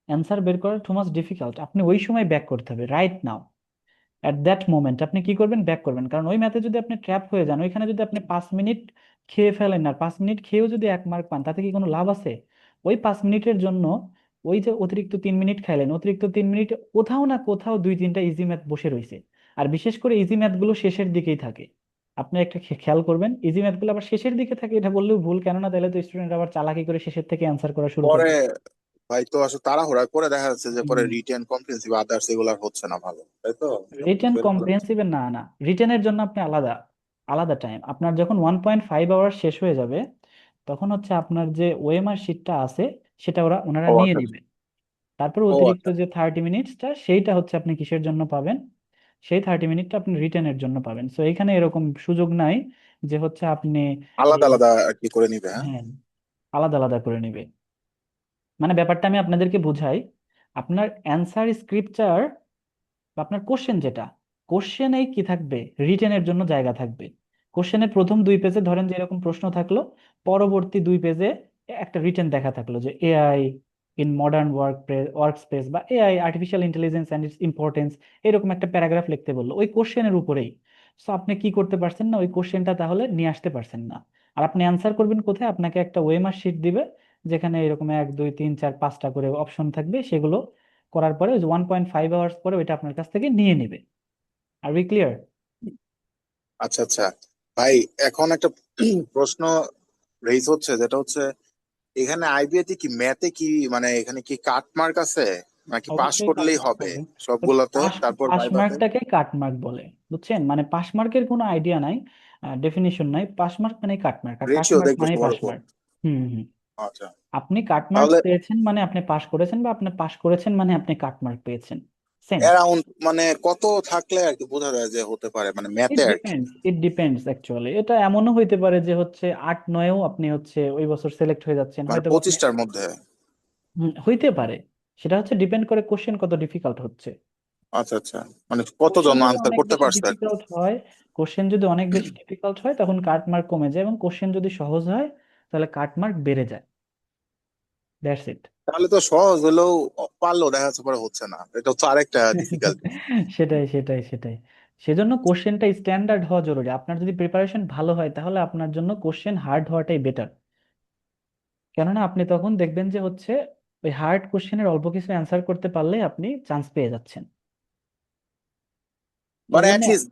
অ্যান্সার বের করা টু মাচ ডিফিকাল্ট, আপনি ওই সময় ব্যাক করতে হবে, right now, at that moment আপনি কি করবেন, ব্যাক করবেন। কারণ ওই ম্যাথে যদি আপনি ট্র্যাপ হয়ে যান, ওইখানে যদি আপনি 5 মিনিট খেয়ে ফেলেন, আর 5 মিনিট খেয়েও যদি 1 মার্ক পান, তাতে কি কোনো লাভ আছে? ওই 5 মিনিটের জন্য ওই যে অতিরিক্ত 3 মিনিট খাইলেন, অতিরিক্ত 3 মিনিট কোথাও না কোথাও 2-3টা ইজি ম্যাথ বসে রয়েছে। আর বিশেষ করে ইজি ম্যাথগুলো শেষের দিকেই থাকে। আপনি একটা খেয়াল করবেন, ইজি ম্যাথগুলো আবার শেষের দিকে থাকে, এটা বললেও ভুল, কেননা তাহলে তো স্টুডেন্ট আবার চালাকি করে শেষের থেকে অ্যান্সার করা শুরু পরে করবে। ভাই তো আসলে তাড়াহুড়া করে দেখা যাচ্ছে যে পরে হুম, রিটেন কম্প্রিহেন্সিভ আদার্স এগুলো আর হচ্ছে না ভালো, তাই তো? রিটেন বের করা হচ্ছে। কম্প্রিহেন্সিভের না, না, রিটেনের জন্য আপনি আলাদা আলাদা টাইম, আপনার যখন 1.5 আওয়ার শেষ হয়ে যাবে তখন হচ্ছে আপনার যে ওএমআর শিটটা আছে সেটা ওনারা ও নিয়ে আচ্ছা নেবে। তারপর ও অতিরিক্ত আচ্ছা। যে 30 মিনিটসটা সেইটা হচ্ছে আপনি কিসের জন্য পাবেন, সেই 30 মিনিটটা আপনি রিটেনের জন্য পাবেন। সো এখানে এরকম সুযোগ নাই যে হচ্ছে আপনি আলাদা এই, আলাদা আর কি করে নিবে, হ্যাঁ? হ্যাঁ, আলাদা আলাদা করে নেবে। মানে ব্যাপারটা আমি আপনাদেরকে বুঝাই, আপনার অ্যান্সার স্ক্রিপচার বা আপনার কোশ্চেন যেটা, কোশ্চেনেই কি থাকবে, রিটেনের জন্য জায়গা থাকবে। কোশ্চেনের প্রথম 2 পেজে ধরেন যে এরকম প্রশ্ন থাকলো, পরবর্তী 2 পেজে একটা রিটেন দেখা থাকলো যে AI in modern work space বা AI artificial intelligence and its importance, এরকম একটা প্যারাগ্রাফ লিখতে বললো ওই কোশ্চেনের উপরেই। সো আপনি কি করতে পারছেন না, ওই কোশ্চেনটা তাহলে নিয়ে আসতে পারছেন না। আর আপনি অ্যান্সার করবেন কোথায়, আপনাকে একটা ওয়েমার শিট দিবে যেখানে এরকম 1 2 3 4 5টা করে অপশন থাকবে, সেগুলো করার পরে ওই যে 1.5 আওয়ার্স পরে ওইটা আপনার কাছ থেকে নিয়ে নেবে। আর উই ক্লিয়ার? আচ্ছা আচ্ছা। ভাই এখন একটা প্রশ্ন রেইজ হচ্ছে, যেটা হচ্ছে এখানে আইবিএতে কি ম্যাথে কি মানে এখানে কি কাট মার্ক আছে নাকি পাস অবশ্যই করলেই কাটমার্ক হবে হবে। তো সবগুলোতে পাস তারপর পাস ভাইভাতে? মার্কটাকে কাটমার্ক বলে, বুঝছেন? মানে পাস মার্কের কোনো আইডিয়া নাই, ডেফিনিশন নাই, পাস মার্ক মানে কাটমার্ক, আর রেশিও কাটমার্ক দেখবো মানে সবার পাস উপর। মার্ক। হুম, হুম। আচ্ছা। আপনি কাটমার্ক তাহলে পেয়েছেন মানে আপনি পাস করেছেন, বা আপনি পাস করেছেন মানে আপনি কাটমার্ক পেয়েছেন, সেম। অ্যারাউন্ড মানে কত থাকলে আর কি বোঝা যায় যে হতে পারে মানে ম্যাথে আর কি? It depends actually. এটা এমনও হইতে পারে যে হচ্ছে 8 9-এও আপনি হচ্ছে ওই বছর সিলেক্ট হয়ে যাচ্ছেন, মানে হয়তো বা আপনি, 25টার মধ্যে? হইতে পারে। সেটা হচ্ছে ডিপেন্ড করে কোশ্চেন কত ডিফিকাল্ট হচ্ছে। আচ্ছা আচ্ছা। মানে কোশ্চেন কতজন যদি আনসার অনেক করতে বেশি পারছে আর কি? ডিফিকাল্ট হয়, কোশ্চেন যদি অনেক বেশি ডিফিকাল্ট হয় তখন কাট মার্ক কমে যায়, এবং কোশ্চেন যদি সহজ হয় তাহলে কাট মার্ক বেড়ে যায়। That's it. তাহলে তো সহজ হলেও পারলেও দেখা যাচ্ছে পরে হচ্ছে না, এটা তো আরেকটা ডিফিকাল্টি। সেটাই। সেজন্য কোশ্চেনটা স্ট্যান্ডার্ড হওয়া জরুরি। আপনার যদি প্রিপারেশন ভালো হয় তাহলে আপনার জন্য কোশ্চেন হার্ড হওয়াটাই বেটার। কেননা আপনি তখন দেখবেন যে হচ্ছে ওই হার্ড কোশ্চেনের অল্প কিছু অ্যান্সার করতে পারলে আপনি চান্স পেয়ে যাচ্ছেন। এই মানে জন্য অ্যাটলিস্ট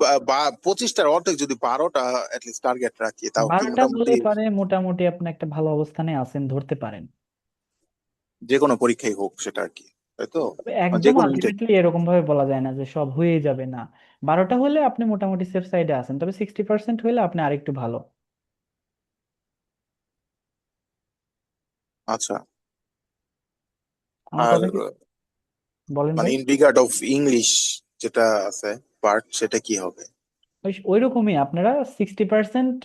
25টার অর্ধেক যদি 12টা অ্যাটলিস্ট টার্গেট রাখি তাও কি 12টা মোটামুটি হলে পারে মোটামুটি আপনি একটা ভালো অবস্থানে আছেন, ধরতে পারেন। যে কোনো পরীক্ষাই হোক সেটা আর কি, তাই তো? তবে যে একদম কোনো ইনটেক। আলটিমেটলি এরকম ভাবে বলা যায় না যে সব হয়েই যাবে, না। 12টা হলে আপনি মোটামুটি সেফ সাইডে আছেন, তবে 60% হলে আপনি আরেকটু ভালো। আচ্ছা। আমার আর কথা কি, বলেন মানে ভাই? ইন রিগার্ড অফ ইংলিশ যেটা আছে পার্ট, সেটা কি হবে? ওই রকমই আপনারা 60%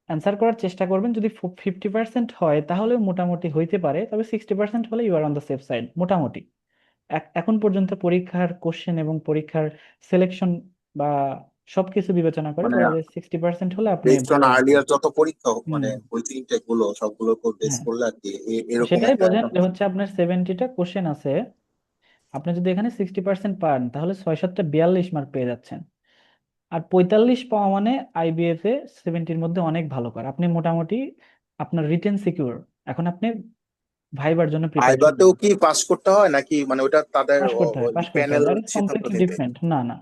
অ্যান্সার করার চেষ্টা করবেন। যদি 50% হয় তাহলে মোটামুটি হইতে পারে, তবে 60% হলে you are on the safe side মোটামুটি। এখন পর্যন্ত পরীক্ষার কোশ্চেন এবং পরীক্ষার সিলেকশন বা সবকিছু বিবেচনা করে মানে বলা যায় 60% হলে আপনি বেসড অন ভালো আছেন। আর্লিয়ার যত পরীক্ষা হুম, মানে ওই ইনটেক গুলো সবগুলোর উপর বেস হ্যাঁ। করলে আর কি তো এরকম সেটাই একটা বোঝেন যে অ্যামাউন্ট। হচ্ছে আপনার 70টা কোশ্চেন আছে, আপনি যদি এখানে 60% পান তাহলে 6 7 42 মার্ক পেয়ে যাচ্ছেন। আর 45 পাওয়া মানে আইবিএফ এ 70-র মধ্যে অনেক ভালো কর, আপনি মোটামুটি আপনার রিটেন সিকিউর। এখন আপনি ভাইবার জন্য প্রিপারেশন ভাইভাতেও নেন। কি পাস করতে হয় নাকি মানে ওটা তাদের পাস করতে হয়, প্যানেল দ্যাট ইজ সিদ্ধান্ত কমপ্লিটলি নেবে? ডিফারেন্ট। না, না,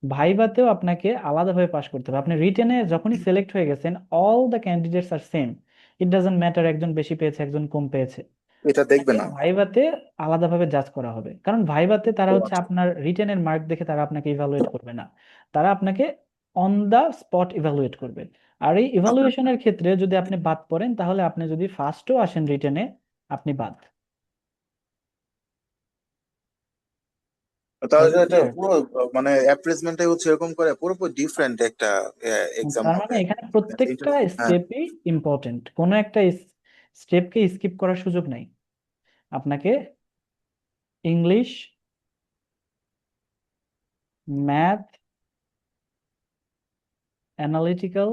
ভাইভাতেও আপনাকে আলাদাভাবে পাস করতে হবে। আপনি রিটেনে যখনই সিলেক্ট হয়ে গেছেন, all the candidates are same, it doesn't matter একজন বেশি পেয়েছে একজন কম পেয়েছে। এটা দেখবে আপনাকে না? ভাইভাতে আলাদাভাবে জাজ করা হবে, কারণ ভাইভাতে তারা ও হচ্ছে আচ্ছা। আপনার রিটেনের মার্ক দেখে তারা আপনাকে ইভালুয়েট করবে না, তারা আপনাকে অন দা স্পট ইভালুয়েট করবে। আর এই আচ্ছা আচ্ছা। ইভালুয়েশনের ক্ষেত্রে যদি আপনি বাদ পড়েন তাহলে আপনি যদি ফার্স্টও আসেন রিটেনে, আপনি বাদ। তাহলে কথা এটা ক্লিয়ার? পুরো মানে অ্যাপ্রেসমেন্টটাই হচ্ছে এরকম করে পুরোপুরি ডিফারেন্ট একটা এক্সাম তার মানে হবে। এখানে মানে প্রত্যেকটা হ্যাঁ। স্টেপই ইম্পর্টেন্ট, কোনো একটা স্টেপকে স্কিপ করার সুযোগ নাই। আপনাকে ইংলিশ, ম্যাথ, অ্যানালিটিক্যাল,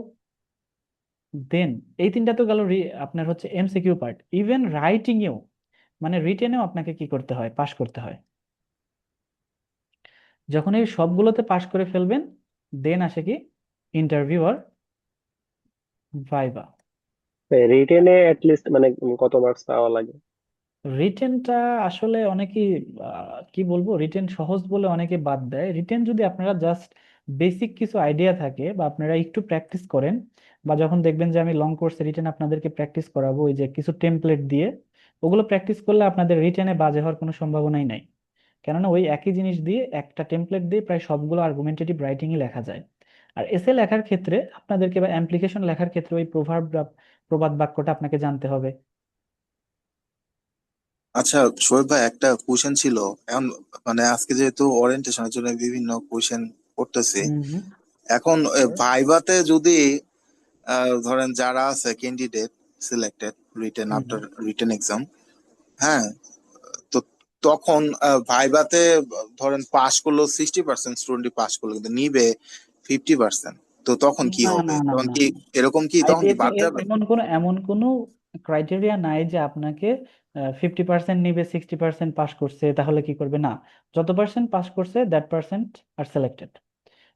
দেন এই তিনটা তো গেল আপনার হচ্ছে এমসিকিউ পার্ট। ইভেন রাইটিং এও, মানে রিটেনেও আপনাকে কি করতে হয়, পাশ করতে হয়। যখন এই সবগুলোতে পাশ করে ফেলবেন, দেন আসে কি, ইন্টারভিউ আর ভাইবা। রিটেনে লিস্ট মানে কত মার্কস পাওয়া লাগে? রিটেনটা আসলে অনেকেই কি বলবো, রিটেন সহজ বলে অনেকে বাদ দেয়। রিটেন যদি আপনারা জাস্ট বেসিক কিছু আইডিয়া থাকে বা আপনারা একটু প্র্যাকটিস করেন, বা যখন দেখবেন যে আমি লং কোর্সে রিটেন আপনাদেরকে প্র্যাকটিস করাবো ওই যে কিছু টেমপ্লেট দিয়ে, ওগুলো প্র্যাকটিস করলে আপনাদের রিটেনে বাজে হওয়ার কোনো সম্ভাবনাই নাই, কেননা ওই একই জিনিস দিয়ে একটা টেমপ্লেট দিয়ে প্রায় সবগুলো আর্গুমেন্টেটিভ রাইটিংই লেখা যায়। আর এসে লেখার ক্ষেত্রে আপনাদেরকে বা অ্যাপ্লিকেশন লেখার ক্ষেত্রে ওই প্রভাব প্রবাদ বাক্যটা আপনাকে জানতে হবে। আচ্ছা শোয়েব ভাই, একটা কোশ্চেন ছিল। এখন মানে আজকে যেহেতু ওরিয়েন্টেশনের জন্য বিভিন্ন কোশ্চেন করতেছি, হুম হুম এখন ভাইভাতে যদি ধরেন যারা আছে ক্যান্ডিডেট সিলেক্টেড রিটেন হুম আফটার হুম। রিটেন এক্সাম, হ্যাঁ, তো তখন ভাইভাতে ধরেন পাশ করলো 60% স্টুডেন্ট পাশ করলো, কিন্তু নিবে 50%, তো তখন কি না হবে? না না তখন না কি এরকম কি তখন কি আইবিএতে বাদ যাবে? এমন কোনো ক্রাইটেরিয়া নাই যে আপনাকে 50% নিবে, 60% পাস করছে তাহলে কি করবে, না। যত পার্সেন্ট পাস করছে দ্যাট পার্সেন্ট আর সিলেক্টেড,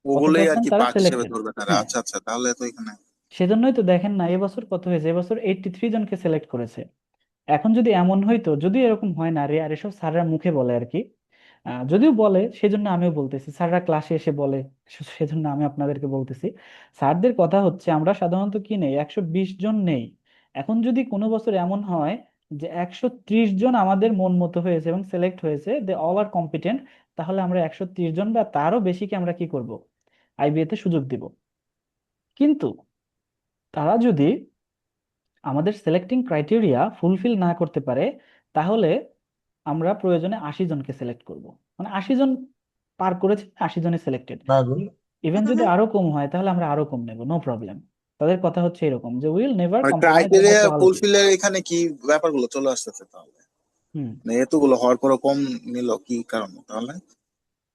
অত ওগুলোই আর পার্সেন্ট কি তারা পাস হিসেবে সিলেক্টেড। ধরবে তারা? হ্যাঁ, আচ্ছা আচ্ছা, তাহলে তো এখানে সেজন্যই তো দেখেন না এবছর কত হয়েছে, এবছর 83 জনকে সিলেক্ট করেছে। এখন যদি এমন হইতো, যদি এরকম হয় না রে, আর এসব স্যাররা মুখে বলে আর কি, যদিও বলে সেজন্য আমিও বলতেছি, স্যাররা ক্লাসে এসে বলে সেজন্য আমি আপনাদেরকে বলতেছি। স্যারদের কথা হচ্ছে আমরা সাধারণত কি নেই, 120 জন নেই। এখন যদি কোনো বছর এমন হয় যে 130 জন আমাদের মন মতো হয়েছে এবং সিলেক্ট হয়েছে, দে অল আর কম্পিটেন্ট, তাহলে আমরা 130 জন বা তারও বেশিকে আমরা কি করব, আইবিএ তে সুযোগ দিব। কিন্তু তারা যদি আমাদের সিলেক্টিং ক্রাইটেরিয়া ফুলফিল না করতে পারে, তাহলে আমরা প্রয়োজনে 80 জনকে সিলেক্ট করব। মানে 80 জন পার করেছে, 80 জনে সিলেক্টেড। ইভেন যদি আরো কম হয় তাহলে আমরা আরো কম নেব, নো প্রবলেম। তাদের কথা হচ্ছে এরকম যে উইল নেভার মানে compromise on criteria the quality. ফুলফিলের এখানে কি ব্যাপারগুলো চলে আসতেছে তাহলে? হুম। মানে এতগুলো হওয়ার পরও কম নিল, কি কারণ তাহলে?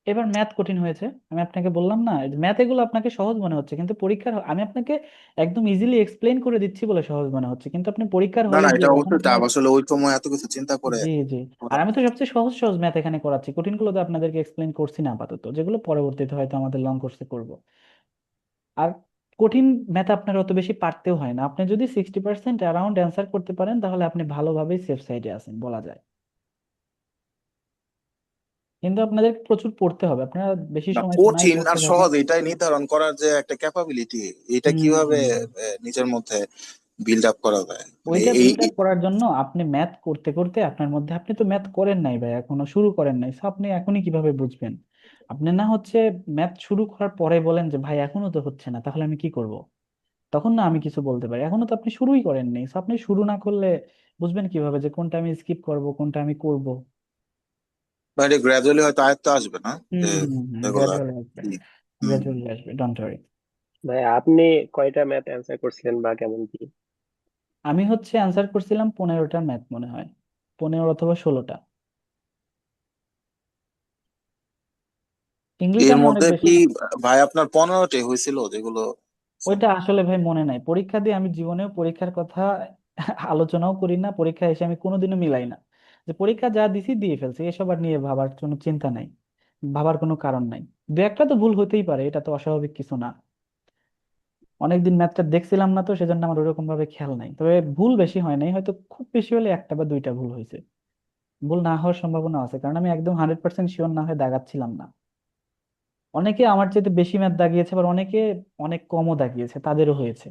এবার ম্যাথ কঠিন হয়েছে, আমি আপনাকে বললাম না, ম্যাথ এগুলো আপনাকে সহজ মনে হচ্ছে, কিন্তু পরীক্ষার আমি আপনাকে একদম ইজিলি এক্সপ্লেন করে দিচ্ছি বলে সহজ মনে হচ্ছে, কিন্তু আপনি পরীক্ষার না হলে না, গিয়ে এটা যখন অবশ্যই আপনার, চাপ, আসলে ওই সময় এত কিছু চিন্তা করে জি জি, আর করা। আমি তো সবচেয়ে সহজ সহজ ম্যাথ এখানে করাচ্ছি, কঠিনগুলো তো আপনাদেরকে এক্সপ্লেন করছি না আপাতত, যেগুলো পরবর্তীতে হয়তো আমাদের লং কোর্সে করব। আর কঠিন ম্যাথ আপনার অত বেশি পারতেও হয় না, আপনি যদি 60% অ্যারাউন্ড অ্যান্সার করতে পারেন তাহলে আপনি ভালোভাবেই সেফ সাইডে আছেন বলা যায়। কিন্তু আপনাদের প্রচুর পড়তে হবে, আপনারা বেশি না, সময় তো নাই কঠিন পড়তে আর থাকেন। সহজ এটাই নির্ধারণ করার যে একটা ক্যাপাবিলিটি, এটা হুম কিভাবে হুম। নিজের মধ্যে বিল্ড আপ করা যায়, মানে ওইটা এই বিল্ড আপ করার জন্য আপনি ম্যাথ করতে করতে আপনার মধ্যে, আপনি তো ম্যাথ করেন নাই ভাই, এখনো শুরু করেন নাই, তো আপনি এখনই কিভাবে বুঝবেন? আপনি না হচ্ছে ম্যাথ শুরু করার পরে বলেন যে ভাই এখনো তো হচ্ছে না, তাহলে আমি কি করব? তখন না আমি কিছু বলতে পারি, এখনো তো আপনি শুরুই করেননি, তো আপনি শুরু না করলে বুঝবেন কিভাবে যে কোনটা আমি স্কিপ করব কোনটা আমি করব? মানে গ্রাজুয়ালি হয়তো আয়ত্ত আসবে না হুম যে হুম হুম, এগুলা গ্রাজুয়ালি আসবে, কি। হুম। গ্রাজুয়ালি আসবে, ডোন্ট ওয়ারি। ভাই আপনি কয়টা ম্যাথ অ্যান্সার করছিলেন বা কেমন কি? আমি হচ্ছে অ্যান্সার করছিলাম 15টা ম্যাথ মনে হয়, 15 অথবা 16টা। ইংলিশে এর আমি অনেক মধ্যে বেশি। কি ভাই আপনার 15টি হয়েছিল যেগুলো? ওইটা আসলে ভাই মনে নাই, পরীক্ষা দিয়ে আমি জীবনেও পরীক্ষার কথা আলোচনাও করি না, পরীক্ষা এসে আমি কোনোদিনও মিলাই না, যে পরীক্ষা যা দিছি দিয়ে ফেলছি, এসব আর নিয়ে ভাবার কোনো চিন্তা নাই, ভাবার কোনো কারণ নাই। দু একটা তো ভুল হতেই পারে, এটা তো অস্বাভাবিক কিছু না। অনেকদিন ম্যাথটা দেখছিলাম না তো সেজন্য আমার ওরকম ভাবে খেয়াল নাই, তবে ভুল বেশি হয় নাই, হয়তো খুব বেশি হলে একটা বা দুইটা ভুল হয়েছে। ভুল না হওয়ার সম্ভাবনা আছে, কারণ আমি একদম 100% শিওর না হয়ে দাগাচ্ছিলাম না। অনেকে আমার চাইতে বেশি ম্যাথ দাগিয়েছে, আবার অনেকে অনেক কমও দাগিয়েছে, তাদেরও হয়েছে।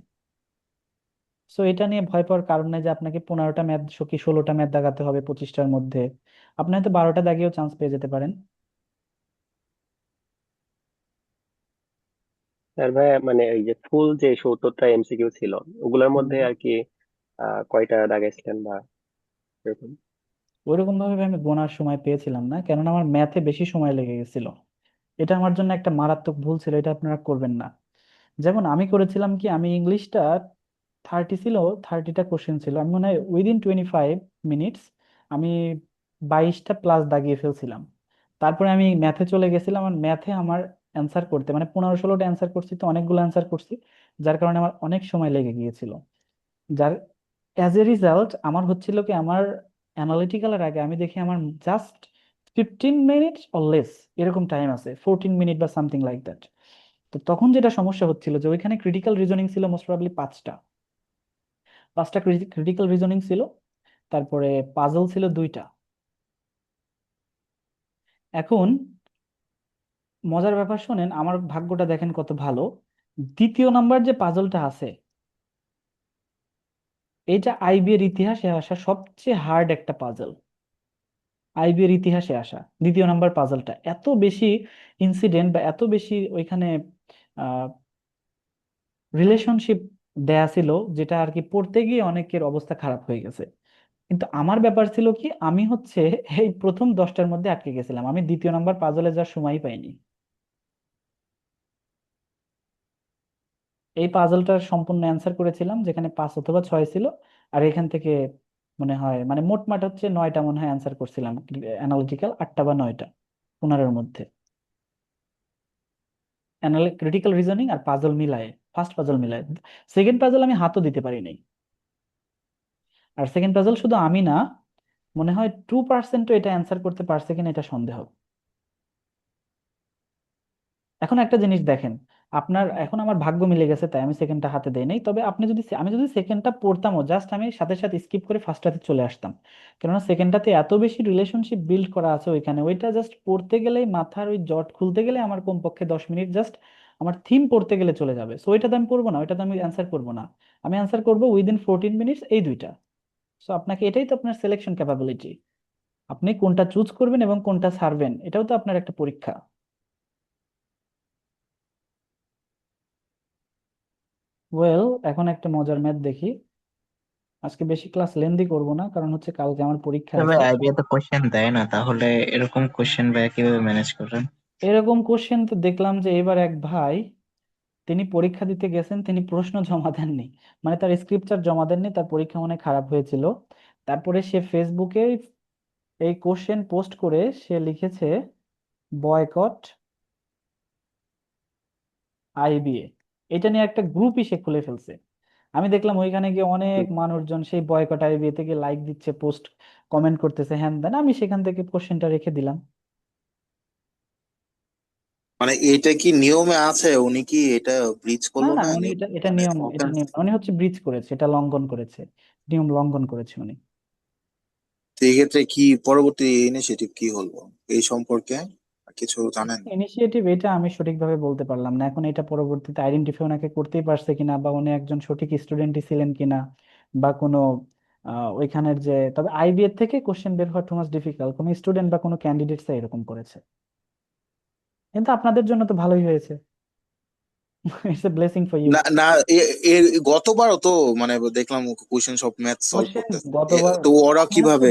সো এটা নিয়ে ভয় পাওয়ার কারণ নাই যে আপনাকে 15টা ম্যাথ কি 16টা ম্যাথ দাগাতে হবে 25টার মধ্যে, আপনি হয়তো 12টা দাগিয়েও চান্স পেয়ে যেতে পারেন। আর ভাই মানে এই যে ফুল যে 70টা এমসিকিউ ছিল ওগুলোর মধ্যে হুম। আর কি কয়টা দাগাইছিলেন বা এরকম? ওইরকম ভাবে আমি গোনার সময় পেয়েছিলাম না, কেননা আমার ম্যাথে বেশি সময় লেগে গেছিল। এটা আমার জন্য একটা মারাত্মক ভুল ছিল, এটা আপনারা করবেন না। যেমন আমি করেছিলাম কি, আমি ইংলিশটা 30 ছিল, 30টা কোশ্চেন ছিল, আমি মনে হয় উইদিন 25 মিনিটস আমি 22টা প্লাস দাগিয়ে ফেলছিলাম। তারপরে আমি ম্যাথে চলে গেছিলাম, আর ম্যাথে আমার অ্যান্সার করতে মানে 15-16টা অ্যান্সার করছি, তো অনেকগুলো অ্যান্সার করছি, যার কারণে আমার অনেক সময় লেগে গিয়েছিল। যার অ্যাজ এ রেজাল্ট আমার হচ্ছিল কি, আমার অ্যানালিটিক্যালের আগে আমি দেখি আমার জাস্ট 15 মিনিট অর লেস এরকম টাইম আছে, 14 মিনিট বা সামথিং লাইক দ্যাট। তো তখন যেটা সমস্যা হচ্ছিল যে ওইখানে ক্রিটিক্যাল রিজনিং ছিল মোস্ট প্রবাবলি পাঁচটা, 5টা ক্রিটিক্যাল রিজনিং ছিল, তারপরে পাজল ছিল 2টা। এখন মজার ব্যাপার শোনেন, আমার ভাগ্যটা দেখেন কত ভালো, দ্বিতীয় নাম্বার যে পাজলটা আছে এটা আইবি এর ইতিহাসে আসা সবচেয়ে হার্ড একটা পাজল। আইবি এর ইতিহাসে আসা দ্বিতীয় নাম্বার পাজলটা এত বেশি ইনসিডেন্ট বা এত বেশি ওইখানে রিলেশনশিপ দেয়া ছিল, যেটা আর কি পড়তে গিয়ে অনেকের অবস্থা খারাপ হয়ে গেছে। কিন্তু আমার ব্যাপার ছিল কি, আমি হচ্ছে এই প্রথম 10টার মধ্যে আটকে গেছিলাম, আমি দ্বিতীয় নাম্বার পাজলে যাওয়ার সময় পাইনি। এই পাজলটার সম্পূর্ণ অ্যান্সার করেছিলাম, যেখানে 5 অথবা 6 ছিল। আর এখান থেকে মনে হয় মানে মোটমাট হচ্ছে 9টা মনে হয় অ্যান্সার করছিলাম, অ্যানালিটিক্যাল 8টা বা 9টা, 15-এর মধ্যে। ক্রিটিক্যাল রিজনিং আর পাজল মিলায়ে, ফার্স্ট পাজল মিলায়ে। সেকেন্ড পাজল আমি হাতও দিতে পারি নাই। আর সেকেন্ড পাজল শুধু আমি না, মনে হয় 2%ও এটা অ্যান্সার করতে পারছে কিনা এটা সন্দেহ। এখন একটা জিনিস দেখেন, আপনার এখন আমার ভাগ্য মিলে গেছে তাই আমি সেকেন্ডটা হাতে দেই নাই। তবে আপনি যদি, আমি যদি সেকেন্ডটা পড়তামও, জাস্ট আমি সাথে সাথে স্কিপ করে ফার্স্টটাতে চলে আসতাম। কেননা সেকেন্ডটাতে এত বেশি রিলেশনশিপ বিল্ড করা আছে ওইখানে, ওইটা জাস্ট পড়তে গেলেই মাথার ওই জট খুলতে গেলে আমার কমপক্ষে 10 মিনিট জাস্ট আমার থিম পড়তে গেলে চলে যাবে। সো ওইটাতে আমি পড়বো না, ওইটাতে আমি অ্যান্সার করবো না। আমি অ্যান্সার করবো উইদিন 14 মিনিটস এই দুইটা। সো আপনাকে, এটাই তো আপনার সিলেকশন ক্যাপাবিলিটি। আপনি কোনটা চুজ করবেন এবং কোনটা ছাড়বেন, এটাও তো আপনার একটা পরীক্ষা। ওয়েল, এখন একটা মজার ম্যাথ দেখি। আজকে বেশি ক্লাস লেন্দি করব না, কারণ হচ্ছে কালকে আমার পরীক্ষা তবে আছে। আইবিএ তো কোশ্চেন দেয় না, তাহলে এরকম কোশ্চেন ভাইয়া কিভাবে ম্যানেজ করেন? এরকম কোশ্চেন তো দেখলাম যে এবার এক ভাই, তিনি পরীক্ষা দিতে গেছেন, তিনি প্রশ্ন জমা দেননি, মানে তার স্ক্রিপ্চার জমা দেননি, তার পরীক্ষা মনে হয় খারাপ হয়েছিল। তারপরে সে ফেসবুকে এই কোশ্চেন পোস্ট করে সে লিখেছে বয়কট আইবিএ। এটা নিয়ে একটা গ্রুপই সে খুলে ফেলছে। আমি দেখলাম ওইখানে গিয়ে অনেক মানুষজন সেই বয়কট আইবিএ থেকে লাইক দিচ্ছে, পোস্ট কমেন্ট করতেছে, হ্যান দেন। আমি সেখান থেকে কোশ্চেনটা রেখে দিলাম। মানে এটা কি নিয়মে আছে? উনি কি এটা ব্রিচ না করলো না, না উনি নিয়ম? এটা, এটা মানে নিয়ম, এটা অফেন্স? নিয়ম না। উনি হচ্ছে ব্রিচ করেছে, এটা লঙ্ঘন করেছে, নিয়ম লঙ্ঘন করেছে উনি। তো এই ক্ষেত্রে কি পরবর্তী ইনিশিয়েটিভ কি হলো এই সম্পর্কে কিছু জানেন? ইনিশিয়েটিভ এটা আমি সঠিকভাবে বলতে পারলাম না। এখন এটা পরবর্তীতে আইডেন্টিফাই ওনাকে করতেই পারছে কিনা, বা উনি একজন সঠিক স্টুডেন্টই ছিলেন কিনা, বা কোনো ওইখানের যে, তবে আইবিএ থেকে কোশ্চেন বের হওয়া টু মাচ ডিফিকাল্ট, কোনো স্টুডেন্ট বা কোনো ক্যান্ডিডেটস এরকম করেছে। কিন্তু আপনাদের জন্য তো ভালোই হয়েছে। It's a blessing for you. না না, এর গতবারও তো মানে দেখলাম কোশ্চেন সব ম্যাথ সলভ কোশ্চেন করতেছে। গতবার, তো ওরা কোশ্চেন হচ্ছে কিভাবে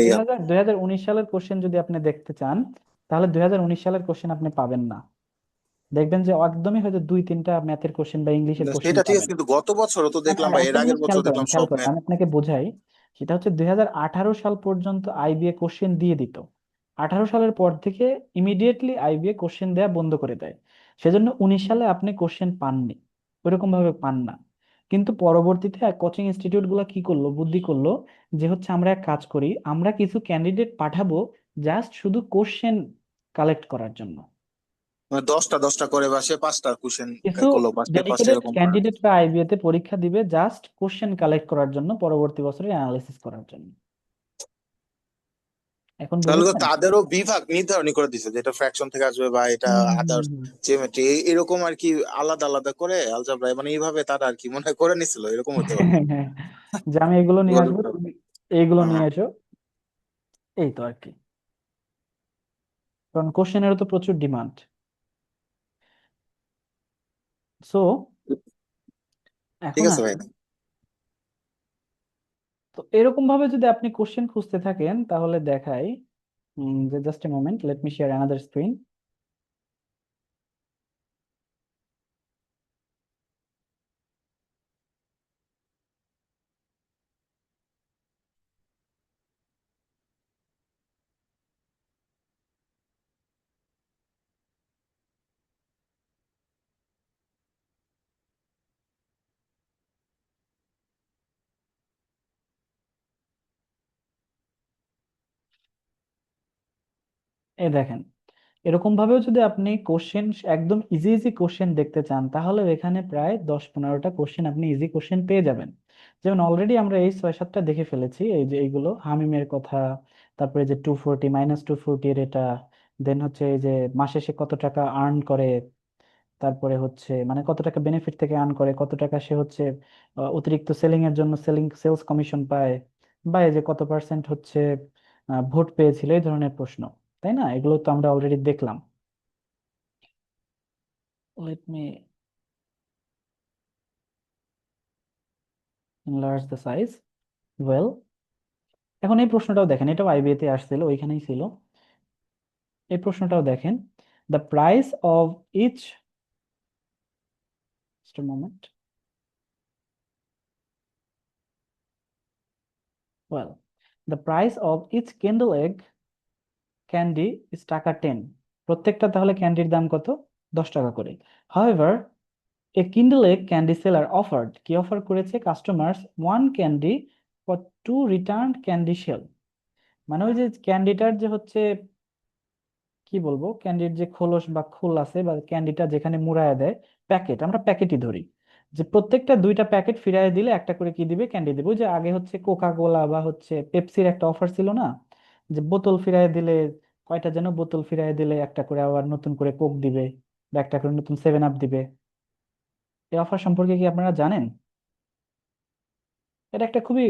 2019 সালের কোশ্চেন যদি আপনি দেখতে চান, তাহলে 2019 সালের কোশ্চেন আপনি পাবেন না। দেখবেন যে একদমই হয়তো 2-3টা ম্যাথের কোশ্চেন বা ইংলিশের কোশ্চেন সেটা ঠিক আছে, পাবেন। কিন্তু গত বছরও তো না না, দেখলাম, বা এর একটা আগের জিনিস খেয়াল বছর করেন, দেখলাম খেয়াল সব করেন, ম্যাথ। আমি আপনাকে বোঝাই। সেটা হচ্ছে 2018 সাল পর্যন্ত আইবিএ কোশ্চেন দিয়ে দিত। 18 সালের পর থেকে ইমিডিয়েটলি আইবিএ কোশ্চেন দেয়া বন্ধ করে দেয়। সেজন্য 19 সালে আপনি কোশ্চেন পাননি, ওইরকম ভাবে পান না। কিন্তু পরবর্তীতে কোচিং ইনস্টিটিউট গুলা কি করলো, বুদ্ধি করলো, যে হচ্ছে আমরা এক কাজ করি, আমরা কিছু ক্যান্ডিডেট পাঠাবো জাস্ট শুধু কোশ্চেন কালেক্ট করার জন্য। মানে 10টা 10টা করে, বা সে 5টা কোশ্চেন কিছু করলো, 5টা 5টা ডেডিকেটেড এরকম করে। ক্যান্ডিডেটরা আইবিএ তে পরীক্ষা দিবে জাস্ট কোশ্চেন কালেক্ট করার জন্য, পরবর্তী বছরে অ্যানালিসিস করার জন্য। এখন তাহলে তো বুঝেছেন? তাদেরও বিভাগ নির্ধারণ করে দিছে, যেটা ফ্র্যাকশন থেকে আসবে বা এটা হুম হুম আদার্স হুম। জিওমেট্রি, এরকম আর কি। আলাদা আলাদা করে আলজাবরা, মানে এইভাবে তারা আর কি মনে হয় করে নিছিল, এরকম হতে পারে। হ্যাঁ, যে আমি এগুলো নিয়ে আসবো, তুমি এইগুলো নিয়ে হ্যাঁ। এসো, এই তো আর কি। কারণ কোশ্চেনেরও তো প্রচুর ডিমান্ড। সো ঠিক এখন আছে ভাই। আসি, তো এরকম ভাবে যদি আপনি কোশ্চেন খুঁজতে থাকেন তাহলে দেখাই, যে just a moment, late me share another screen. এই দেখেন, এরকম ভাবেও যদি আপনি কোশ্চেন, একদম ইজি ইজি কোশ্চেন দেখতে চান, তাহলে এখানে প্রায় 10-15টা কোশ্চেন আপনি ইজি কোশ্চেন পেয়ে যাবেন। যেমন অলরেডি আমরা এই 6-7টা দেখে ফেলেছি, এই যে এইগুলো হামিমের কথা, তারপরে যে 240 -240 এর এটা, দেন হচ্ছে এই যে মাসে সে কত টাকা আর্ন করে, তারপরে হচ্ছে মানে কত টাকা বেনিফিট থেকে আর্ন করে, কত টাকা সে হচ্ছে অতিরিক্ত সেলিং এর জন্য সেলস কমিশন পায়, বা এই যে কত পার্সেন্ট হচ্ছে ভোট পেয়েছিল, এই ধরনের প্রশ্ন, তাই না? এগুলো তো আমরা অলরেডি দেখলাম। Let me enlarge the size. Well, এখন এই প্রশ্নটাও দেখেন, এটাও আইবিএ তে আসছিল, ওইখানেই ছিল। এই প্রশ্নটাও দেখেন, the price of each, moment, well, the price of each candle egg candy is taka 10। প্রত্যেকটা তাহলে ক্যান্ডির দাম কত? 10 টাকা করে। However a kindle egg candy seller offered, কি অফার করেছে? Customers one candy for two return candy shell. মানে ওই যে ক্যান্ডিটার যে হচ্ছে কি বলবো, ক্যান্ডির যে খোলস বা খোল আছে বা ক্যান্ডিটা যেখানে মুড়ায় দেয়, প্যাকেট, আমরা প্যাকেটই ধরি, যে প্রত্যেকটা 2টা প্যাকেট ফিরায় দিলে একটা করে কি দিবে? ক্যান্ডি দিবে। ওই যে আগে হচ্ছে কোকা কোলা বা হচ্ছে পেপসির একটা অফার ছিল না, যে বোতল ফিরায় দিলে, কয়টা যেন বোতল ফিরায় দিলে একটা করে আবার নতুন করে কোক দিবে, বা একটা করে নতুন 7 আপ দিবে। এই অফার সম্পর্কে কি আপনারা জানেন? এটা একটা খুবই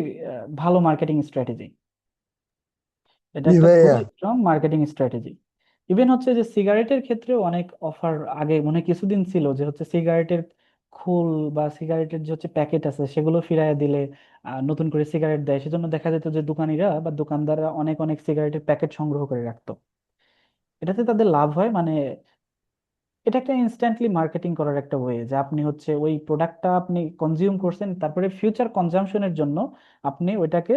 ভালো মার্কেটিং স্ট্র্যাটেজি, এটা জি একটা ভাইয়া। খুবই স্ট্রং মার্কেটিং স্ট্র্যাটেজি। ইভেন হচ্ছে যে সিগারেটের ক্ষেত্রেও অনেক অফার আগে মনে হয় কিছুদিন ছিল, যে হচ্ছে সিগারেটের খোল বা সিগারেটের যে হচ্ছে প্যাকেট আছে সেগুলো ফিরাইয়া দিলে নতুন করে সিগারেট দেয়। সেজন্য দেখা যেত যে দোকানিরা বা দোকানদাররা অনেক অনেক সিগারেটের প্যাকেট সংগ্রহ করে রাখতো, এটাতে তাদের লাভ হয়। মানে এটা একটা ইনস্ট্যান্টলি মার্কেটিং করার একটা ওয়ে, যে আপনি হচ্ছে ওই প্রোডাক্টটা আপনি কনজিউম করছেন, তারপরে ফিউচার কনজাম্পশনের জন্য আপনি ওইটাকে,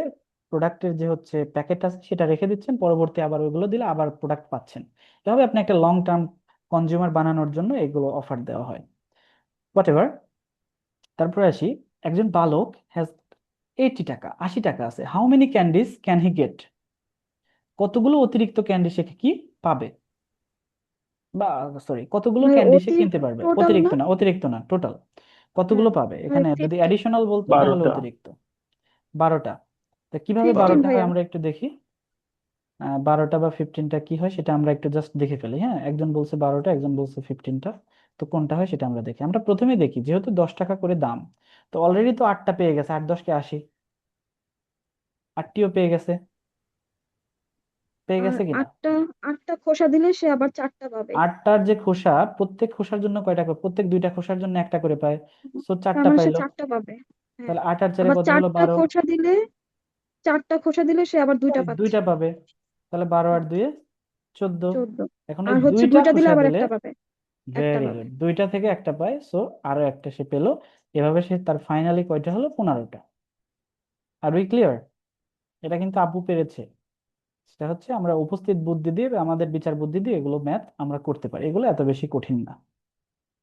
প্রোডাক্টের যে হচ্ছে প্যাকেট আছে সেটা রেখে দিচ্ছেন, পরবর্তী আবার ওইগুলো দিলে আবার প্রোডাক্ট পাচ্ছেন। এভাবে আপনি একটা লং টার্ম কনজিউমার বানানোর জন্য এগুলো অফার দেওয়া হয়। হোয়াট এভার, তারপরে আসি, একজন বালক হ্যাজ 80 টাকা, 80 টাকা আছে, how many candies can he get? কতগুলো অতিরিক্ত ক্যান্ডি সে কি পাবে, বা সরি কতগুলো ভাই ক্যান্ডি সে কিনতে অতিরিক্ত পারবে? টোটাল না? অতিরিক্ত না, টোটাল কতগুলো হ্যাঁ পাবে? ভাই এখানে যদি 15। অ্যাডিশনাল বলতো তাহলে 12টা। অতিরিক্ত। 12টা। তা কিভাবে 15 12টা হয় ভাইয়া। আমরা একটু দেখি। 12টা বা 15টা কি হয় সেটা আমরা একটু জাস্ট দেখে ফেলি। হ্যাঁ, একজন বলছে 12টা, একজন বলছে 15টা। তো কোনটা হয় সেটা আমরা দেখি। আমরা প্রথমে দেখি, যেহেতু 10 টাকা করে দাম, তো অলরেডি তো 8টা পেয়ে গেছে, 8 10 কে 80, 8টিও পেয়ে গেছে, পেয়ে আর গেছে কিনা? আটটা খোসা দিলে সে আবার 4টা পাবে। 8টার যে খোসা, প্রত্যেক খোসার জন্য কয়টা করে? প্রত্যেক 2টা খোসার জন্য একটা করে পায়, সো তার 4টা মানে সে পাইলো। 4টা পাবে। হ্যাঁ, তাহলে 8 আর 4 আবার কত হলো? 4টা 12। খোসা দিলে 4টা খোসা দিলে সে আবার 2টা পাচ্ছে। 2টা পাবে, তাহলে 12 আর 2 14। 14। এখন এই আর হচ্ছে 2টা 2টা দিলে খোসা আবার দিলে, একটা পাবে। একটা ভেরি পাবে। গুড, 2টা থেকে একটা পায়, সো আরো একটা সে পেলো। এভাবে সে তার ফাইনালি কয়টা হলো? 15টা। আর উই ক্লিয়ার? এটা কিন্তু আপু পেরেছে। সেটা হচ্ছে আমরা উপস্থিত বুদ্ধি দিয়ে বা আমাদের বিচার বুদ্ধি দিয়ে এগুলো ম্যাথ আমরা করতে পারি, এগুলো এত বেশি কঠিন না।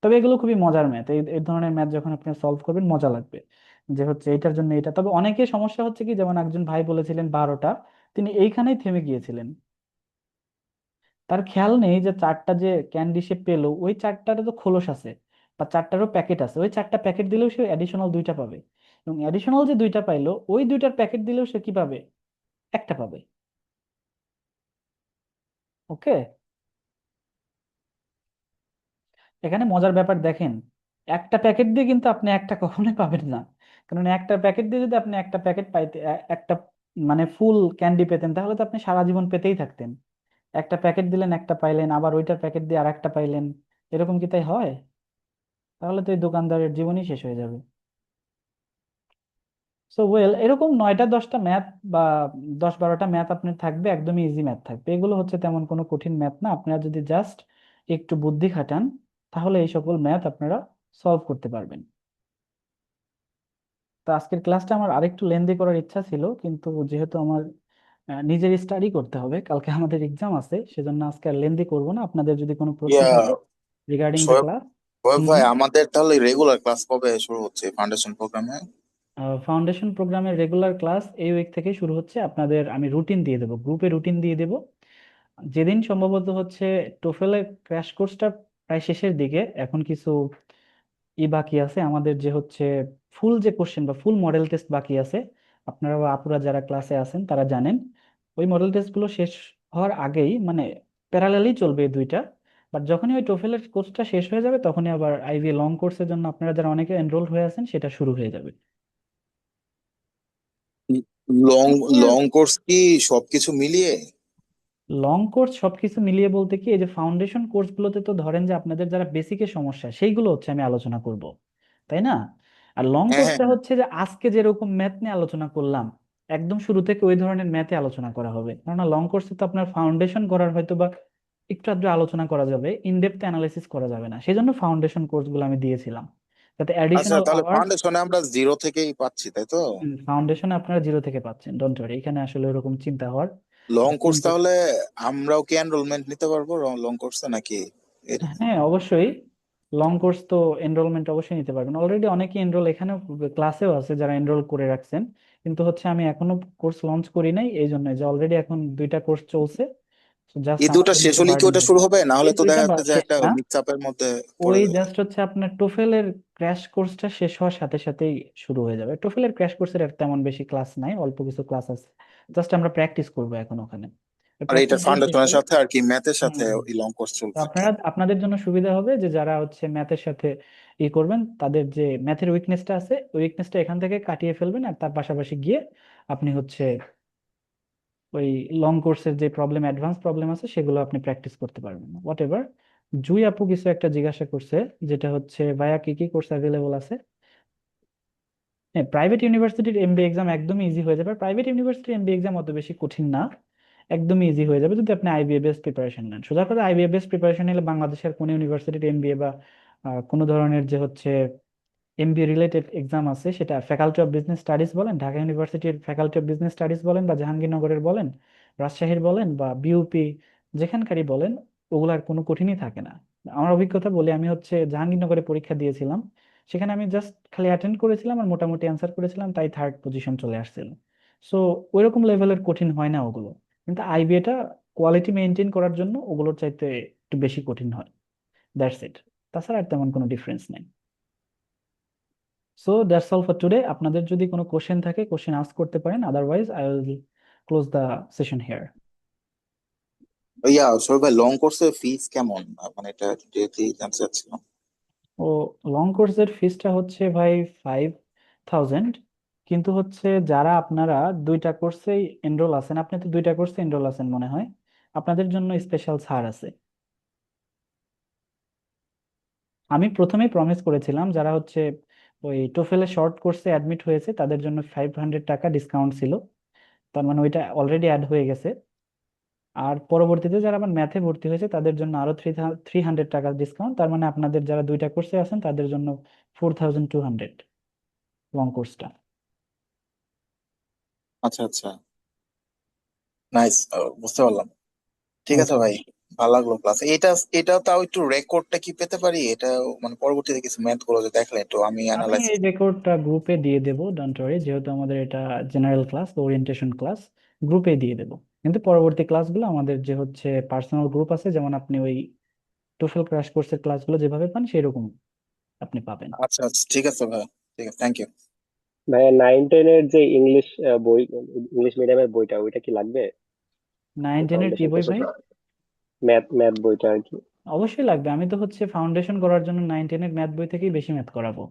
তবে এগুলো খুবই মজার ম্যাথ, এই এই ধরনের ম্যাথ যখন আপনি সলভ করবেন মজা লাগবে, যে হচ্ছে এটার জন্য এটা। তবে অনেকে সমস্যা হচ্ছে কি, যেমন একজন ভাই বলেছিলেন 12টা, তিনি এইখানেই থেমে গিয়েছিলেন, তার খেয়াল নেই যে 4টা যে ক্যান্ডি সে পেলো, ওই 4টারও তো খোলস আছে বা 4টারও প্যাকেট আছে, ওই 4টা প্যাকেট দিলেও সে অ্যাডিশনাল 2টা পাবে, এবং অ্যাডিশনাল যে 2টা পাইলো ওই 2টার প্যাকেট দিলেও সে কি পাবে? একটা পাবে। ওকে, এখানে মজার ব্যাপার দেখেন, একটা প্যাকেট দিয়ে কিন্তু আপনি একটা কখনোই পাবেন না। কারণ একটা প্যাকেট দিয়ে যদি আপনি একটা প্যাকেট পাইতে একটা মানে ফুল ক্যান্ডি পেতেন, তাহলে তো আপনি সারা জীবন পেতেই থাকতেন। একটা প্যাকেট দিলেন, একটা পাইলেন, আবার ওইটার প্যাকেট দিয়ে আরেকটা পাইলেন, এরকম কি তাই হয়? তাহলে তো এই দোকানদারের জীবনই শেষ হয়ে যাবে। সো ওয়েল, এরকম 9টা 10টা ম্যাথ বা 10 12টা ম্যাথ আপনার থাকবে, একদমই ইজি ম্যাথ থাকবে। এগুলো হচ্ছে তেমন কোনো কঠিন ম্যাথ না, আপনারা যদি জাস্ট একটু বুদ্ধি খাটান তাহলে এই সকল ম্যাথ আপনারা সলভ করতে পারবেন। তো আজকের ক্লাসটা আমার আরেকটু লেন্দি করার ইচ্ছা ছিল, কিন্তু যেহেতু আমার নিজের স্টাডি করতে হবে, কালকে আমাদের এক্সাম আছে, সেজন্য আজকে আর লেন্দি করব না। আপনাদের যদি কোনো প্রশ্ন ইয়া থাকে regarding the Shoaib class. Shoaib hmm ভাই, হুম। আমাদের তাহলে রেগুলার ক্লাস কবে শুরু হচ্ছে ফাউন্ডেশন প্রোগ্রামে? ফাউন্ডেশন প্রোগ্রামের রেগুলার ক্লাস এই উইক থেকে শুরু হচ্ছে। আপনাদের আমি রুটিন দিয়ে দেবো, গ্রুপে রুটিন দিয়ে দেবো। যেদিন সম্ভবত হচ্ছে টোফেলের ক্র্যাশ কোর্সটা প্রায় শেষের দিকে, এখন কিছু বাকি আছে আমাদের, যে হচ্ছে ফুল যে কোশ্চেন বা ফুল মডেল টেস্ট বাকি আছে। আপনারা বা আপুরা যারা ক্লাসে আছেন তারা জানেন, ওই মডেল টেস্টগুলো শেষ হওয়ার আগেই, মানে প্যারালালি চলবে এই দুইটা। বাট যখনই ওই টোফেলের কোর্সটা শেষ হয়ে যাবে তখনই আবার আইবিএ লং কোর্সের জন্য আপনারা যারা অনেকে এনরোল হয়ে আছেন সেটা শুরু হয়ে যাবে। লং Senior লং কোর্স কি সবকিছু মিলিয়ে? লং কোর্স সবকিছু মিলিয়ে বলতে কি, এই যে ফাউন্ডেশন কোর্সগুলোতে তো ধরেন যে আপনাদের যারা বেসিকের সমস্যা সেইগুলো হচ্ছে আমি আলোচনা করব, তাই না? আর লং হ্যাঁ, হ্যাঁ, কোর্সটা হচ্ছে যে আজকে যেরকম ম্যাথ নিয়ে আলোচনা করলাম একদম শুরু থেকে ওই ধরনের ম্যাথে আলোচনা করা হবে, কেননা লং কোর্সে তো আপনার ফাউন্ডেশন করার হয়তো বা একটু আধটু আলোচনা করা যাবে, ইনডেপথ অ্যানালাইসিস করা যাবে না, সেই জন্য ফাউন্ডেশন কোর্সগুলো আমি দিয়েছিলাম যাতে আচ্ছা, অ্যাডিশনাল তাহলে আওয়ার্স। ফাউন্ডেশনে আমরা জিরো থেকেই পাচ্ছি, তাই তো? ফাউন্ডেশনে আপনারা জিরো থেকে পাচ্ছেন, ডোন্ট ওয়ারি, এখানে আসলে ওরকম চিন্তা হওয়ার লং বা কোর্স চিন্তা। তাহলে আমরাও কি এনরোলমেন্ট নিতে পারবো লং কোর্সে নাকি? এরকম। হ্যাঁ অবশ্যই, লং কোর্স তো এনরোলমেন্ট অবশ্যই নিতে পারবেন, অলরেডি অনেকে এনরোল এখানেও ক্লাসেও আছে যারা এনরোল করে রাখছেন, কিন্তু হচ্ছে আমি এখনো কোর্স লঞ্চ করি নাই এই জন্য যে অলরেডি এখন দুইটা কোর্স চলছে, জাস্ট এই দুটা আমাদের শেষ মতো হলেই কি বার্ডেন ওটা দিন। শুরু হবে, না হলে এই তো দুইটা দেখা যাচ্ছে যে শেষ একটা না, মিক্স আপের মধ্যে ওই পড়ে যাবে। জাস্ট হচ্ছে আপনার টোফেলের ক্র্যাশ কোর্সটা শেষ হওয়ার সাথে সাথেই শুরু হয়ে যাবে। টোফেলের ক্র্যাশ কোর্সের তেমন বেশি ক্লাস নাই, অল্প কিছু ক্লাস আছে, জাস্ট আমরা প্র্যাকটিস করবো এখন ওখানে, আর প্র্যাকটিস এটার দিয়ে শেষ ফাউন্ডেশনের হলে। সাথে আর কি ম্যাথের হুম সাথে হুম। এই লং কোর্স তো চলবে আর কি। আপনাদের জন্য সুবিধা হবে যে যারা হচ্ছে ম্যাথের সাথে করবেন, তাদের যে ম্যাথের উইকনেসটা আছে ওই উইকনেসটা এখান থেকে কাটিয়ে ফেলবেন, আর তার পাশাপাশি গিয়ে আপনি হচ্ছে ওই লং কোর্সের যে প্রবলেম, অ্যাডভান্স প্রবলেম আছে সেগুলো আপনি প্র্যাকটিস করতে পারবেন হোয়াট এভার। জুই আপু কিছু একটা জিজ্ঞাসা করছে, যেটা হচ্ছে ভাইয়া কি কি কোর্স অ্যাভেলেবল আছে। হ্যাঁ, প্রাইভেট ইউনিভার্সিটির এমবিএ এক্সাম একদমই ইজি হয়ে যাবে, প্রাইভেট ইউনিভার্সিটির এমবিএ এক্সাম অত বেশি কঠিন না, একদমই ইজি হয়ে যাবে যদি আপনি আইবিএ বেস প্রিপারেশন নেন। সোজা কথা আইবিএ বেস প্রিপারেশন নিলে বাংলাদেশের কোনো ইউনিভার্সিটির এমবিএ বা কোনো ধরনের যে হচ্ছে এমবিএ রিলেটেড এক্সাম আছে, সেটা ফ্যাকাল্টি অফ বিজনেস স্টাডিজ বলেন, ঢাকা ইউনিভার্সিটির ফ্যাকাল্টি অফ বিজনেস স্টাডিজ বলেন, বা জাহাঙ্গীরনগরের বলেন, রাজশাহীর বলেন, বা বিউপি, যেখানকারই বলেন, ওগুলার কোনো কঠিনই থাকে না। আমার অভিজ্ঞতা বলি, আমি হচ্ছে জাহাঙ্গীরনগরে পরীক্ষা দিয়েছিলাম, সেখানে আমি জাস্ট খালি অ্যাটেন্ড করেছিলাম আর মোটামুটি অ্যান্সার করেছিলাম, তাই থার্ড পজিশন চলে আসছিল। সো ওইরকম লেভেলের কঠিন হয় না ওগুলো, কিন্তু আইবিএটা কোয়ালিটি মেনটেন করার জন্য ওগুলোর চাইতে একটু বেশি কঠিন হয়, দ্যাটস ইট, তাছাড়া আর তেমন কোনো ডিফারেন্স নেই। So that's all for today, আপনাদের যদি কোনো কোশ্চেন থাকে কোশ্চেন আস্ক করতে পারেন, otherwise I will close the session here. Sorry ভাই, লং কোর্সের ফিস কেমন? মানে এটা যদি জানতে চাচ্ছিলাম। ও, লং কোর্সের ফিসটা হচ্ছে ভাই 5,000, কিন্তু হচ্ছে যারা আপনারা দুইটা কোর্সেই এনরোল আছেন, আপনি তো দুইটা কোর্সে এনরোল আছেন মনে হয়, আপনাদের জন্য স্পেশাল ছাড় আছে। আমি প্রথমেই প্রমিস করেছিলাম যারা হচ্ছে ওই টোফেলে শর্ট কোর্সে অ্যাডমিট হয়েছে তাদের জন্য 500 টাকা ডিসকাউন্ট ছিল, তার মানে ওইটা অলরেডি অ্যাড হয়ে গেছে। আর পরবর্তীতে যারা আবার ম্যাথে ভর্তি হয়েছে তাদের জন্য আরো 300 টাকা ডিসকাউন্ট, তার মানে আপনাদের যারা দুইটা কোর্সে আছেন তাদের জন্য 4,200 লং কোর্সটা। আচ্ছা, আচ্ছা, নাইস, বুঝতে পারলাম। ঠিক আছে ওকে, ভাই, ভালো লাগলো ক্লাস। এটা তাও একটু রেকর্ডটা কি পেতে পারি? এটা মানে পরবর্তীতে কিছু ম্যাথ গুলো যে দেখলে একটু আমি আমি অ্যানালাইসিস। এই রেকর্ডটা গ্রুপে দিয়ে দেবো, ডোন্ট ওয়ারি, যেহেতু আমাদের এটা জেনারেল ক্লাস, ওরিয়েন্টেশন ক্লাস, গ্রুপে দিয়ে দেবো। কিন্তু পরবর্তী ক্লাসগুলো আমাদের যে হচ্ছে পার্সোনাল গ্রুপ আছে, যেমন আপনি ওই টোফেল ক্র্যাশ কোর্সের ক্লাসগুলো যেভাবে পান সেরকম আপনি পাবেন। আচ্ছা, আচ্ছা, ঠিক আছে ভাই, ঠিক আছে, থ্যাংক ইউ। ভাইয়া 9-10-এর যে ইংলিশ বই, ইংলিশ মিডিয়ামের বইটা ওইটা কি লাগবে? 9-10-এর কি ফাউন্ডেশন বই কোর্সের ভাই? ম্যাথ ম্যাথ বইটা আর কি। অবশ্যই লাগবে, আমি তো হচ্ছে ফাউন্ডেশন করার জন্য 9-10-এর ম্যাথ বই থেকেই বেশি ম্যাথ করাবো,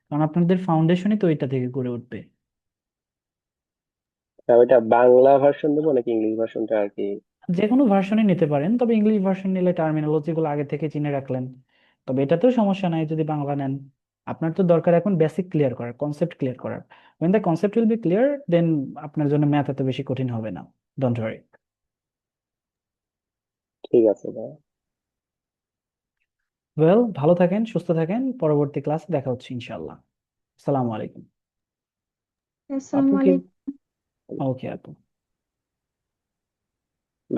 কারণ আপনাদের ফাউন্ডেশনই তো ওইটা থেকে গড়ে উঠবে। ওইটা বাংলা ভার্সন দেবো নাকি ইংলিশ ভার্সনটা আর কি? যে কোনো ভার্সনই নিতে পারেন, তবে ইংলিশ ভার্সন নিলে টার্মিনোলজি গুলো আগে থেকে চিনে রাখলেন, তবে এটাতেও সমস্যা নাই যদি বাংলা নেন। আপনার তো দরকার এখন বেসিক ক্লিয়ার করার, কনসেপ্ট ক্লিয়ার করার, when the concept will be clear then আপনার জন্য ম্যাথ এত বেশি কঠিন হবে না, ডোন্ট ওয়ারি। ঠিক আছে ভাইয়া। ওয়েল, ভালো থাকেন, সুস্থ থাকেন, পরবর্তী ক্লাসে দেখা হচ্ছে ইনশাআল্লাহ। আসসালামু আলাইকুম। আসসালামু আপু কি? আলাইকুম। ওকে আপু।